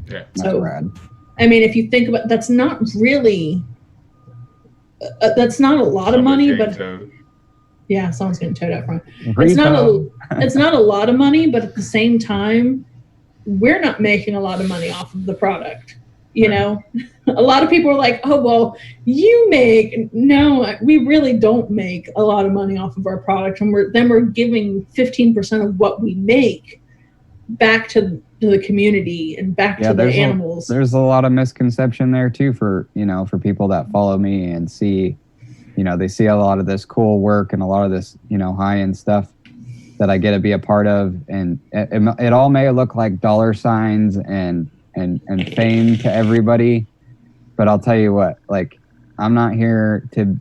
Yeah, that's rad. I mean, if you think about, that's not really, that's not a lot of money, but yeah, someone's getting towed out front. It's not a lot of money, but at the same time, we're not making a lot of money off of the product. A lot of people are like, oh, well, you make. No, we really don't make a lot of money off of our product. And we're giving 15% of what we make back to the community and back to the animals. There's a lot of misconception there too for people that follow me and see, they see a lot of this cool work and a lot of this, high-end stuff that I get to be a part of. And it all may look like dollar signs and fame to everybody, but I'll tell you what, like, I'm not here to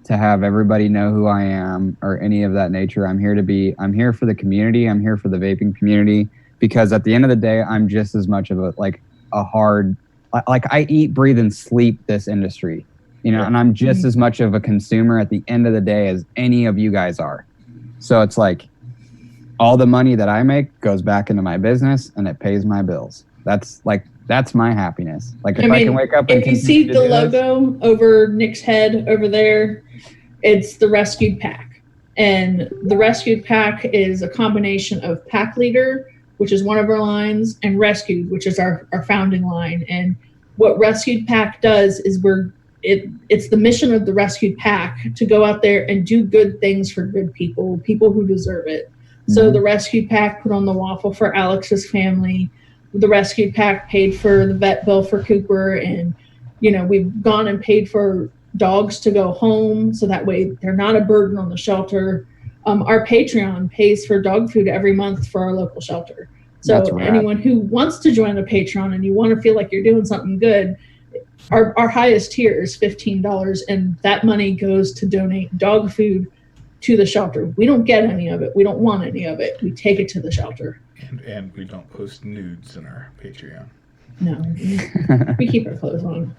have everybody know who I am or any of that nature. I'm here for the community. I'm here for the vaping community, because at the end of the day, I'm just as much of I eat, breathe, and sleep this industry, and I'm just as much of a consumer at the end of the day as any of you guys are. So it's like all the money that I make goes back into my business and it pays my bills. That's my happiness. Like I can wake up and if you see the logo over Nick's head over there, it's the Rescued Pack. And the Rescued Pack is a combination of Pack Leader, which is one of our lines, and Rescued, which is our founding line. And what Rescued Pack does is it's the mission of the Rescued Pack to go out there and do good things for good people who deserve it. So the Rescued Pack put on the waffle for Alex's family. The Rescued Pack paid for the vet bill for Cooper, and we've gone and paid for dogs to go home so that way they're not a burden on the shelter. Our Patreon pays for dog food every month for our local shelter. So anyone who wants to join the Patreon and you want to feel like you're doing something good, our highest tier is $15, and that money goes to donate dog food to the shelter. We don't get any of it. We don't want any of it. We take it to the shelter. And we don't post nudes in our Patreon. No, we keep our clothes on.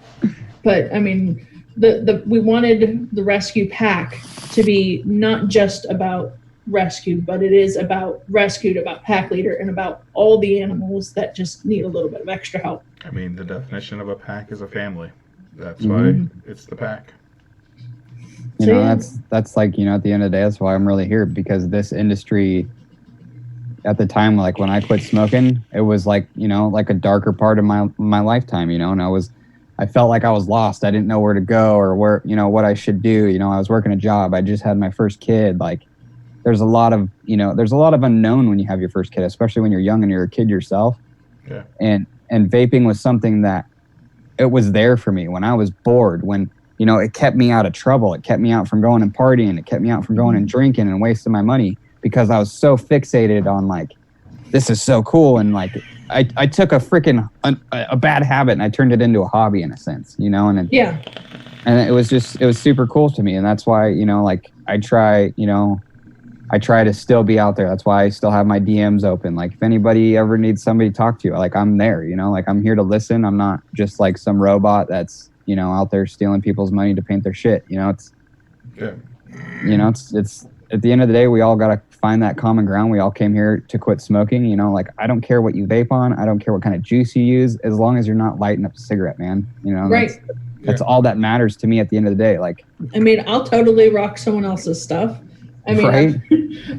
But I mean, we wanted the Rescue Pack to be not just about rescue, but it is about Rescued, about Pack Leader, and about all the animals that just need a little bit of extra help. I mean, the definition of a pack is a family. That's why it's the pack. You know, that's like, you know, at the end of the day, that's why I'm really here, because this industry at the time, like when I quit smoking, it was like, you know, like a darker part of my lifetime, you know, and I felt like I was lost. I didn't know where to go or where, you know, what I should do. You know, I was working a job. I just had my first kid. Like there's a lot of unknown when you have your first kid, especially when you're young and you're a kid yourself. Yeah. And vaping was something that it was there for me when I was bored, when, you know, it kept me out of trouble. It kept me out from going and partying. It kept me out from going and drinking and wasting my money, because I was so fixated on like, this is so cool. And like, I took a bad habit and I turned it into a hobby in a sense, you know, and it was super cool to me. And that's why, you know, like I try to still be out there. That's why I still have my DMs open. Like if anybody ever needs somebody to talk to, like I'm there, you know, like I'm here to listen. I'm not just like some robot that's, you know, out there stealing people's money to paint their shit. You know, it's at the end of the day, we all got to find that common ground. We all came here to quit smoking. You know, like I don't care what you vape on. I don't care what kind of juice you use, as long as you're not lighting up a cigarette, man. You know, Right. That's all that matters to me at the end of the day. Like, I mean, I'll totally rock someone else's stuff. I mean, right?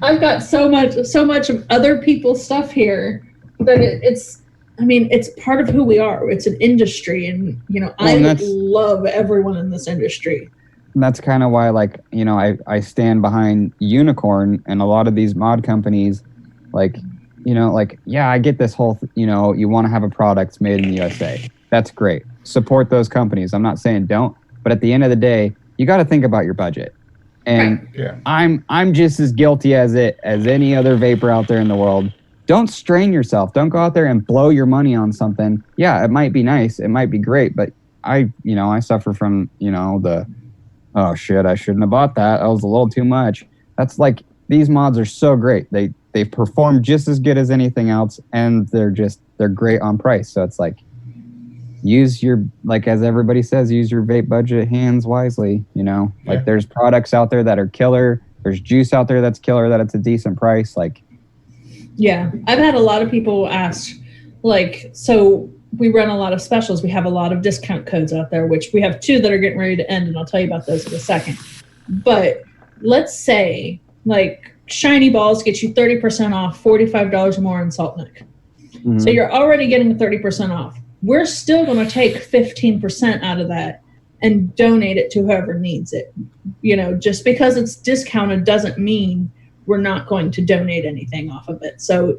I've got so much of other people's stuff here that it's part of who we are. It's an industry, and you know, I love everyone in this industry. And that's kind of why, like, you know, I stand behind Unicorn and a lot of these mod companies. Like, you know, like, yeah, I get this whole, you know, you want to have a product made in the USA. That's great. Support those companies. I'm not saying don't, but at the end of the day, you got to think about your budget. And I'm just as guilty as any other vapor out there in the world. Don't strain yourself. Don't go out there and blow your money on something. Yeah, it might be nice. It might be great, but I suffer from, you know, oh shit, I shouldn't have bought that. That was a little too much. That's like, these mods are so great. They perform just as good as anything else, and they're great on price. So it's like, use your, like as everybody says, use your vape budget hands wisely, you know? Like there's products out there that are killer. There's juice out there that's killer, that it's a decent price. Like, yeah, I've had a lot of people ask, like, so we run a lot of specials. We have a lot of discount codes out there, which we have 2 that are getting ready to end, and I'll tell you about those in a second. But let's say, like, Shiny Balls get you 30% off, $45 more in Salt Nook. Mm-hmm. So you're already getting 30% off. We're still going to take 15% out of that and donate it to whoever needs it. You know, just because it's discounted doesn't mean we're not going to donate anything off of it. So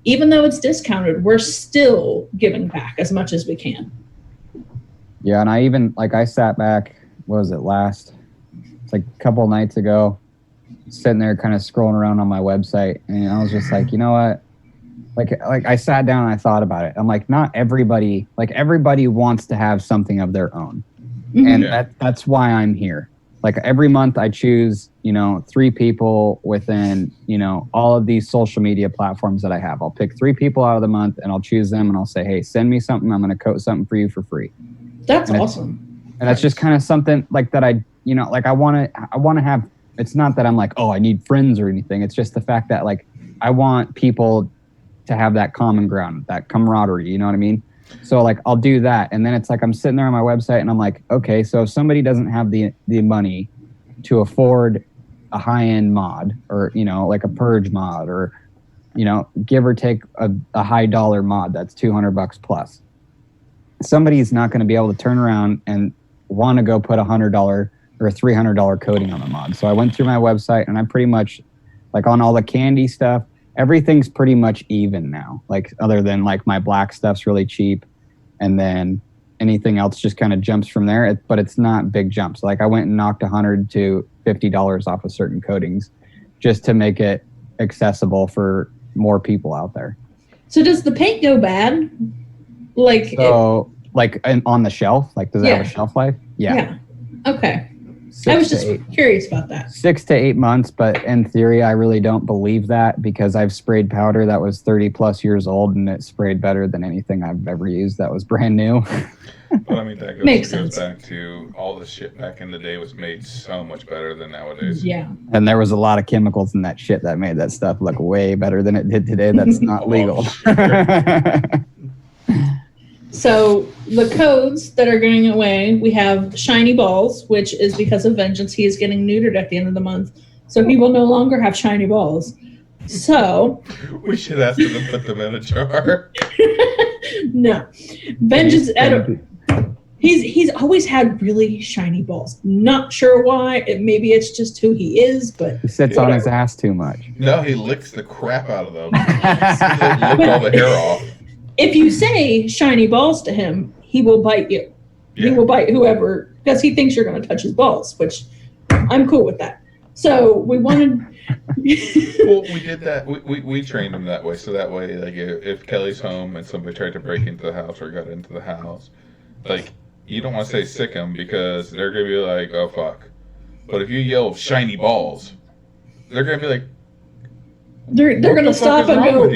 even though it's discounted, we're still giving back as much as we can. Yeah, and I even, like, I sat back, what was it, it's like a couple of nights ago, sitting there kind of scrolling around on my website, and I was just like, you know what? Like I sat down and I thought about it. I'm like, not everybody, like everybody wants to have something of their own. Mm-hmm. And that's why I'm here. Like every month I choose, you know, 3 people within, you know, all of these social media platforms that I have. I'll pick 3 people out of the month and I'll choose them and I'll say, hey, send me something. I'm going to code something for you for free. That's awesome. And that's just kind of something like that I want to have. It's not that I'm like, oh, I need friends or anything. It's just the fact that like, I want people to have that common ground, that camaraderie, you know what I mean? So like, I'll do that. And then it's like, I'm sitting there on my website and I'm like, okay, so if somebody doesn't have the money to afford a high-end mod or, you know, like a purge mod or, you know, give or take a high dollar mod that's $200 plus, somebody's not going to be able to turn around and want to go put $100 or a $300 coating on the mod. So I went through my website and I pretty much, like on all the candy stuff, everything's pretty much even now, like other than like my black stuff's really cheap, and then anything else just kind of jumps from there, but it's not big jumps. Like I went and knocked $100 to $50 off of certain coatings just to make it accessible for more people out there. So does the paint go bad? Like on the shelf, like does it have a shelf life? Yeah. Okay. I was just curious about that. 6 to 8 months, but in theory, I really don't believe that because I've sprayed powder that was 30 plus years old and it sprayed better than anything I've ever used that was brand new. But I mean, that goes back to all the shit back in the day was made so much better than nowadays. Yeah. And there was a lot of chemicals in that shit that made that stuff look way better than it did today. That's not legal. So the codes that are going away, we have shiny balls, which is because of Vengeance. He is getting neutered at the end of the month, so he will no longer have shiny balls. So We should ask him to put them in a jar. no, Vengeance. He's always had really shiny balls. Not sure why. Maybe it's just who he is, but He sits on his ass too much. No, he licks the crap out of them. He licked all the hair off. if you say shiny balls to him, he will bite you. Yeah. He will bite whoever because he thinks you're going to touch his balls, which I'm cool with that. So we wanted. Well, we did that. We trained him that way, so that way, like, if Kelly's home and somebody tried to break into the house or got into the house, like, you don't want to say sick him because they're gonna be like, oh fuck. But if you yell shiny balls, they're gonna be like, they're going to stop and go,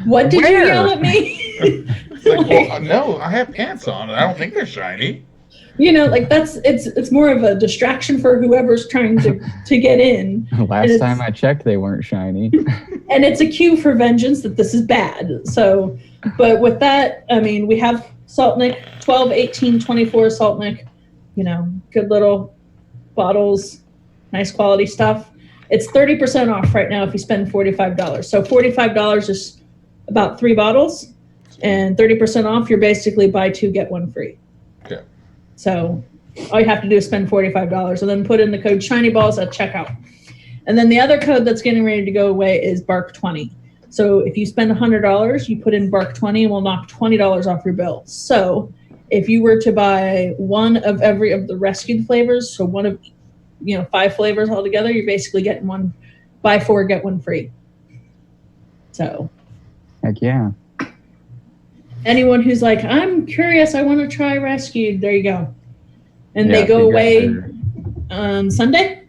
what did you yell at me? It's like, well, no, I have pants on and I don't think they're shiny. You know, like it's more of a distraction for whoever's trying to get in. Last time I checked, they weren't shiny. And it's a cue for Vengeance that this is bad. So, but with that, I mean, we have Saltnik, 12, 18, 24 Saltnik, you know, good little bottles, nice quality stuff. It's 30% off right now if you spend $45. So $45 is about 3 bottles, and 30% off, you're basically buy 2, get 1 free. Okay. So all you have to do is spend $45 and then put in the code ShinyBalls at checkout. And then the other code that's getting ready to go away is BARK20. So if you spend $100, you put in BARK20 and we'll knock $20 off your bill. So if you were to buy one of every of the rescued flavors, so one of 5 flavors altogether, you're basically getting one, buy 4, get 1 free. So Heck yeah. anyone who's like, I'm curious, I want to try rescued, there you go. And Yeah, they go you away guys on Sunday?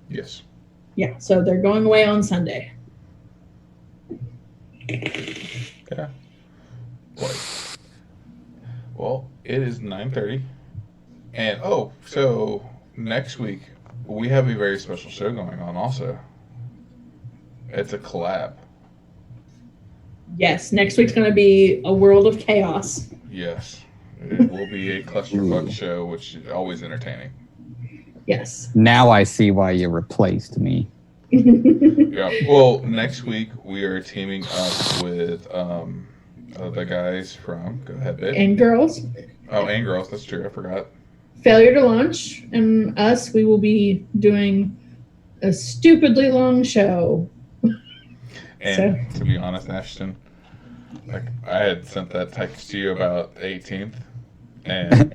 Yes. Yeah, so they're going away on Sunday. Yeah. Right. Well, it is 9:30, and so next week we have a very special show going on. Also, it's a collab. Yes, next week's going to be a world of chaos. Yes, it will be a clusterfuck show, which is always entertaining. Yes. Now I see why you replaced me. Yeah. Well, next week we are teaming up with the guys from. Go ahead, babe. And girls, Oh, and girls. That's true. I forgot. Failure to Launch, and us, we will be doing a stupidly long show. And to be honest, Ashton, like, I had sent that text to you about the 18th, and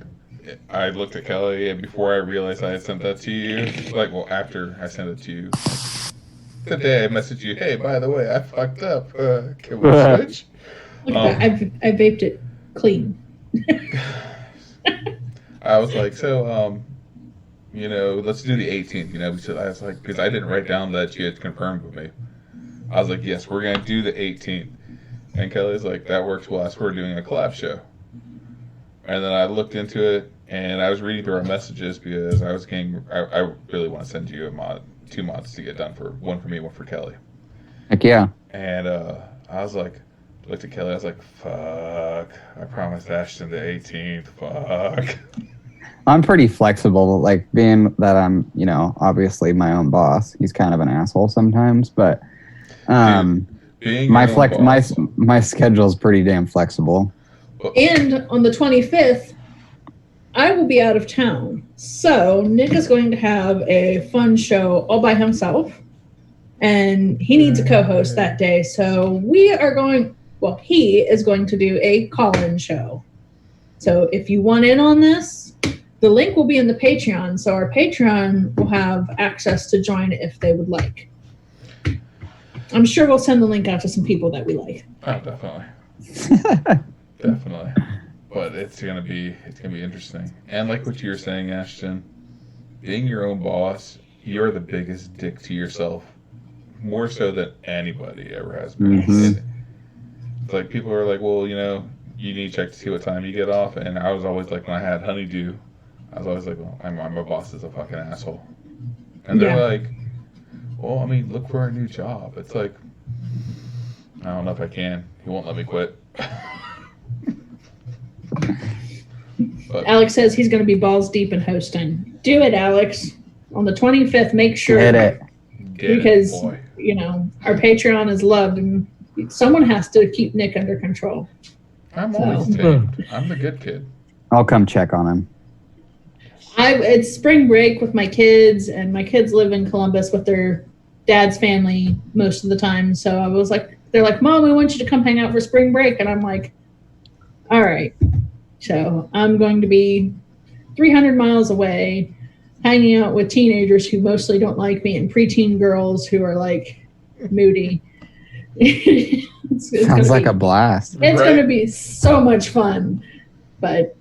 I looked at Kelly, and before I realized I had sent that to you, after I sent it to you, today I messaged you, hey, by the way, I fucked up. Can we switch? Look at that, I vaped it clean. I was like, so, let's do the 18th, because I was like, because I didn't write down that you had confirmed with me. I was like, yes, we're going to do the 18th. And Kelly's like, that works well. That's we're doing a collab show. And then I looked into it, and I was reading through our messages because I really want to send you 2 mods to get done, one for me, one for Kelly. Heck yeah. And I was like, looked at Kelly, I was like, fuck, I promised Ashton the 18th, fuck. I'm pretty flexible, like being that I'm, obviously my own boss. He's kind of an asshole sometimes, but my schedule's pretty damn flexible. And on the 25th, I will be out of town. So Nick is going to have a fun show all by himself. And he needs a co-host that day. So he is going to do a call-in show. So if you want in on this, the link will be in the Patreon. So our Patreon will have access to join if they would like. I'm sure we'll send the link out to some people that we like. Oh, definitely. Definitely. But it's gonna be interesting. And like what you were saying, Ashton, being your own boss, you're the biggest dick to yourself, more so than anybody ever has been. Mm-hmm. It's like people are like, well, you need to check to see what time you get off. And I was always like, when I had Honeydew, I was always like, well, my boss is a fucking asshole. And they're like, well, I mean, look for a new job. It's like, I don't know if I can. He won't let me quit. But Alex says he's going to be balls deep in hosting. Do it, Alex. On the 25th, make sure. Get it. get Because, it, boy. Our Patreon is loved, and someone has to keep Nick under control. I'm always So- tamed. I'm the good kid. I'll come check on him. It's spring break with my kids, and my kids live in Columbus with their dad's family most of the time. So I was like, they're like, Mom, we want you to come hang out for spring break. And I'm like, all right. So I'm going to be 300 miles away, hanging out with teenagers who mostly don't like me and preteen girls who are like moody. it's Sounds like be, a blast. It's Right. going to be so much fun. But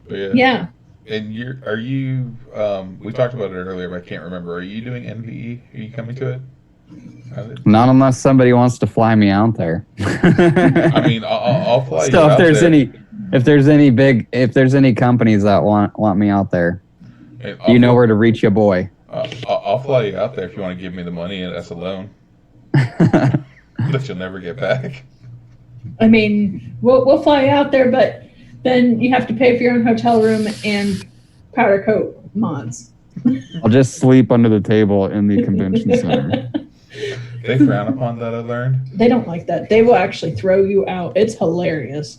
But yeah. And are you, we talked about it earlier, but I can't remember. Are you doing NVE? Are you coming to it? Not unless somebody wants to fly me out there. I mean, I'll fly you So out if there's there. if there's any companies that want me out there, And you know where to reach your boy. I'll fly you out there if you want to give me the money as a loan that you'll never get back. I mean, we'll fly you out there, but then you have to pay for your own hotel room and powder coat mods. I'll just sleep under the table in the convention center. They frown upon that, I learned. They don't like that. They will actually throw you out. It's hilarious.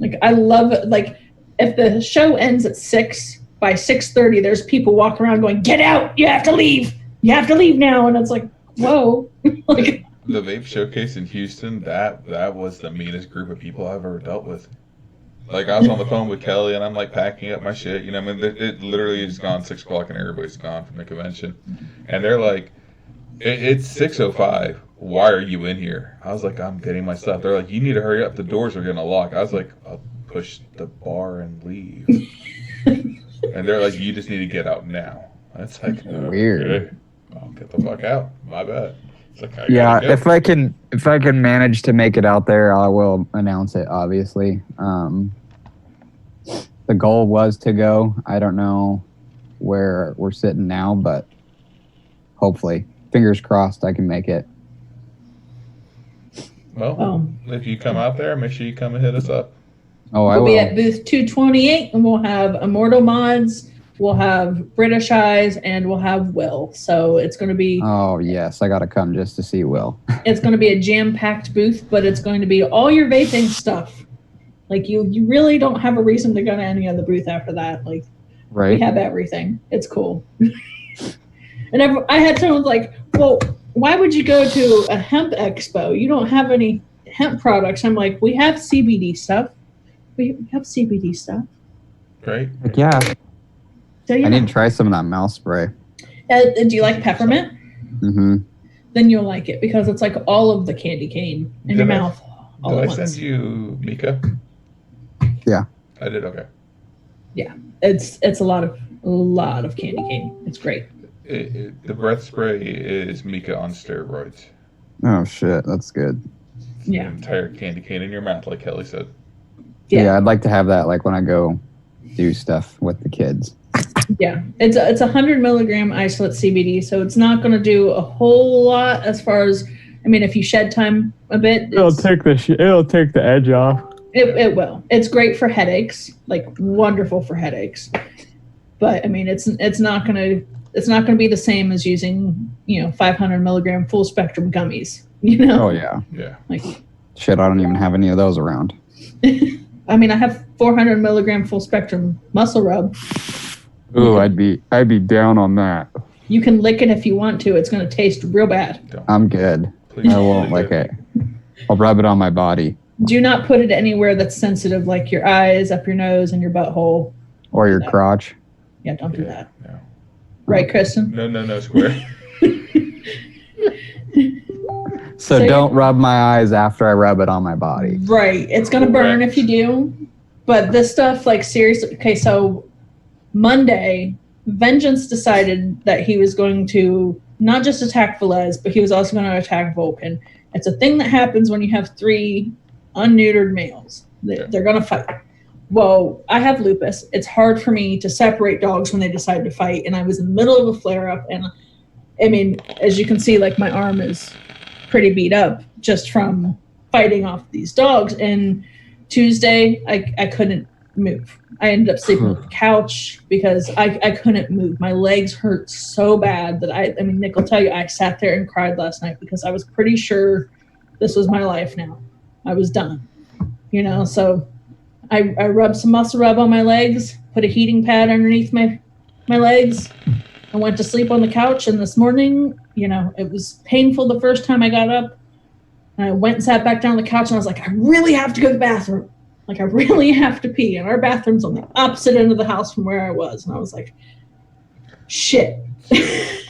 Like, I love it. Like, if the show ends at 6, by 6:30, there's people walking around going, "Get out! You have to leave! You have to leave now!" And it's like, whoa. Like, The vape showcase in Houston, that was the meanest group of people I've ever dealt with. Like, I was on the phone with Kelly, and I'm like packing up my shit. I mean, it literally is gone 6 o'clock, and everybody's gone from the convention. And they're like, it's 6:05. Why are you in here? I was like, I'm getting my stuff. They're like, you need to hurry up. The doors are gonna lock. I was like, I'll push the bar and leave. And they're like, you just need to get out now. That's like Weird. Okay. I'll get the fuck out. My bad. It's like, I Yeah, gotta go. if I can manage to make it out there, I will announce it. Obviously, the goal was to go. I don't know where we're sitting now, but hopefully, fingers crossed, I can make it. Well, if you come out there, make sure you come and hit us up. Oh, I we'll will. be at booth 228, and we'll have Immortal Mods, we'll have British Eyes, and we'll have Will. So it's going to be Oh yes, I gotta come just to see Will. it's going to be a jam-packed booth, but it's going to be all your vaping stuff. Like, you really don't have a reason to go to any other booth after that. Like, we Right? have everything. It's cool. And I had someone like, well, why would you go to a hemp expo? You don't have any hemp products. I'm like, we have CBD stuff. We have CBD stuff. Right? Heck yeah. So, yeah. I need to try some of that mouse spray. Do you like peppermint? Mm-hmm. Then you'll like it because it's like all of the candy cane in your Did I- mouth all Did at I once. send you Mika? Yeah. I did. Okay. It's a lot of candy cane. It's great. The breath spray is Mika on steroids. Oh shit, that's good. Yeah. An entire candy cane in your mouth, like Kelly said. Yeah. I'd like to have that like when I go do stuff with the kids. Yeah, it's 100 milligram isolate CBD, so it's not going to do a whole lot as far as, I mean, if you shed time a bit, It'll take the edge off. it will. It's great for headaches, like wonderful for headaches. But I mean, it's not going to be the same as using 500 milligram full spectrum gummies. Oh yeah. Yeah. Like, Shit, I don't even have any of those around. I mean, I have 400 milligram full spectrum muscle rub. Ooh, I'd be down on that. You can lick it if you want to. It's going to taste real bad. Don't. I'm good. Please I won't lick it. I'll rub it on my body Do not put it anywhere that's sensitive, like your eyes, up your nose, and your butthole. or your crotch. Yeah, don't do Yeah, that. no. Right, Kristen? No, square. So So don't rub my eyes after I rub it on my body. Right. It's going to burn Correct. if you do. But this stuff, like, seriously. Okay, so Monday, Vengeance decided that he was going to not just attack Velez, but he was also going to attack Vulcan. It's a thing that happens when you have 3 unneutered males. They're going to fight. Well, I have lupus. It's hard for me to separate dogs when they decide to fight. And I was in the middle of a flare-up. And, I mean, as you can see, like, my arm is pretty beat up just from fighting off these dogs. And Tuesday, I couldn't move. I ended up sleeping on the couch because I couldn't move. My legs hurt so bad that I mean, Nick will tell you, I sat there and cried last night because I was pretty sure this was my life now. I was done, so I rubbed some muscle rub on my legs, put a heating pad underneath my legs. I went to sleep on the couch, and this morning, it was painful the first time I got up. And I went and sat back down on the couch, and I was like, I really have to go to the bathroom. Like, I really have to pee. And our bathroom's on the opposite end of the house from where I was. And I was like, shit.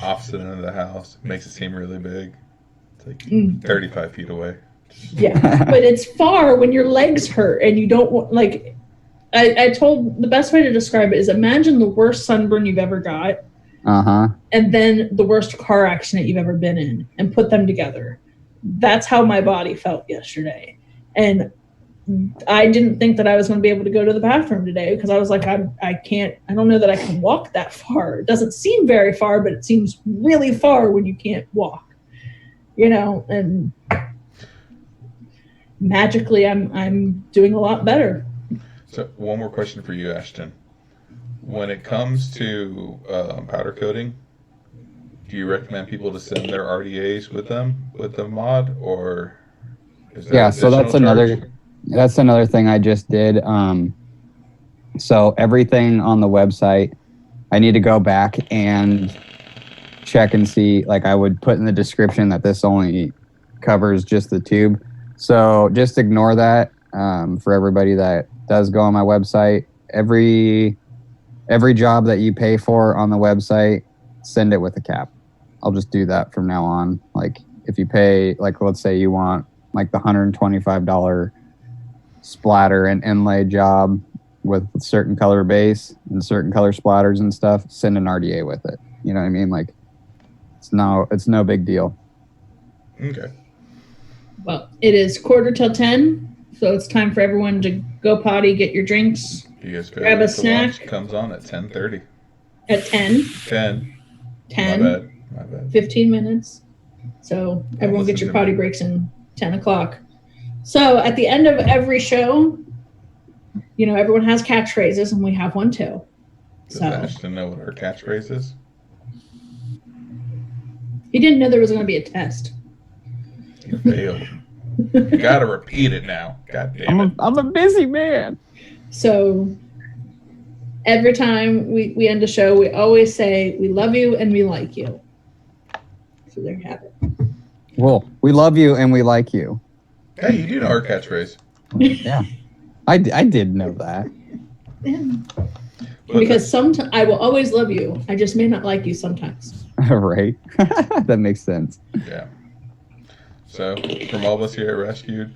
Opposite end of the house. Makes it seem really big. It's like 35 feet away. Yeah. But it's far when your legs hurt and you don't want, like, I told, the best way to describe it is imagine the worst sunburn you've ever got. And then the worst car accident you've ever been in and put them together. That's how my body felt yesterday. And I didn't think that I was going to be able to go to the bathroom today because I was like, I don't know that I can walk that far. It doesn't seem very far, but it seems really far when you can't walk, and magically I'm doing a lot better. So one more question for you, Ashton. When it comes to powder coating, do you recommend people to send their RDAs with the mod, or is there so that's another thing I just did. So everything on the website, I need to go back and check and see, like I would put in the description that this only covers just the tube. So just ignore that for everybody that does go on my website. Every job that you pay for on the website, send it with a cap. I'll just do that from now on. Like if you pay, like let's say you want like the $125 splatter and inlay job with a certain color base and certain color splatters and stuff, send an RDA with it. You know what I mean? Like it's no big deal. Okay. Well, it is 9:45, so it's time for everyone to go potty, get your drinks, You guys grab a snack. Lunch comes on at 10:30. At 10. 10. My bad. 15 minutes. So everyone get your potty breaks in 10 o'clock. So at the end of every show, everyone has catchphrases, and we have one too. Does Ashton know what her catchphrase is? He didn't know there was going to be a test. You failed. You gotta repeat it now. God damn it. I'm a busy man. So every time we end a show, we always say, we love you and we like you. So there you have it. Well, we love you and we like you. Hey, you do know our catchphrase. Yeah. I did know that. Yeah. Because sometimes I will always love you. I just may not like you sometimes. Right. That makes sense. Yeah. So, from all of us here at Rescued,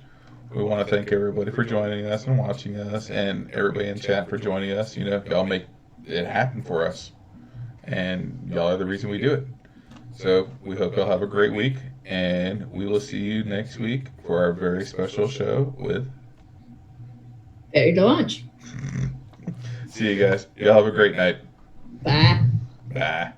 we want to thank everybody for joining us and watching us, and everybody in chat for joining us. Y'all make it happen for us, and y'all are the reason we do it. So, we hope y'all have a great week, and we will see you next week for our very special show with Very to lunch. See you guys. Y'all have a great night. Bye. Bye.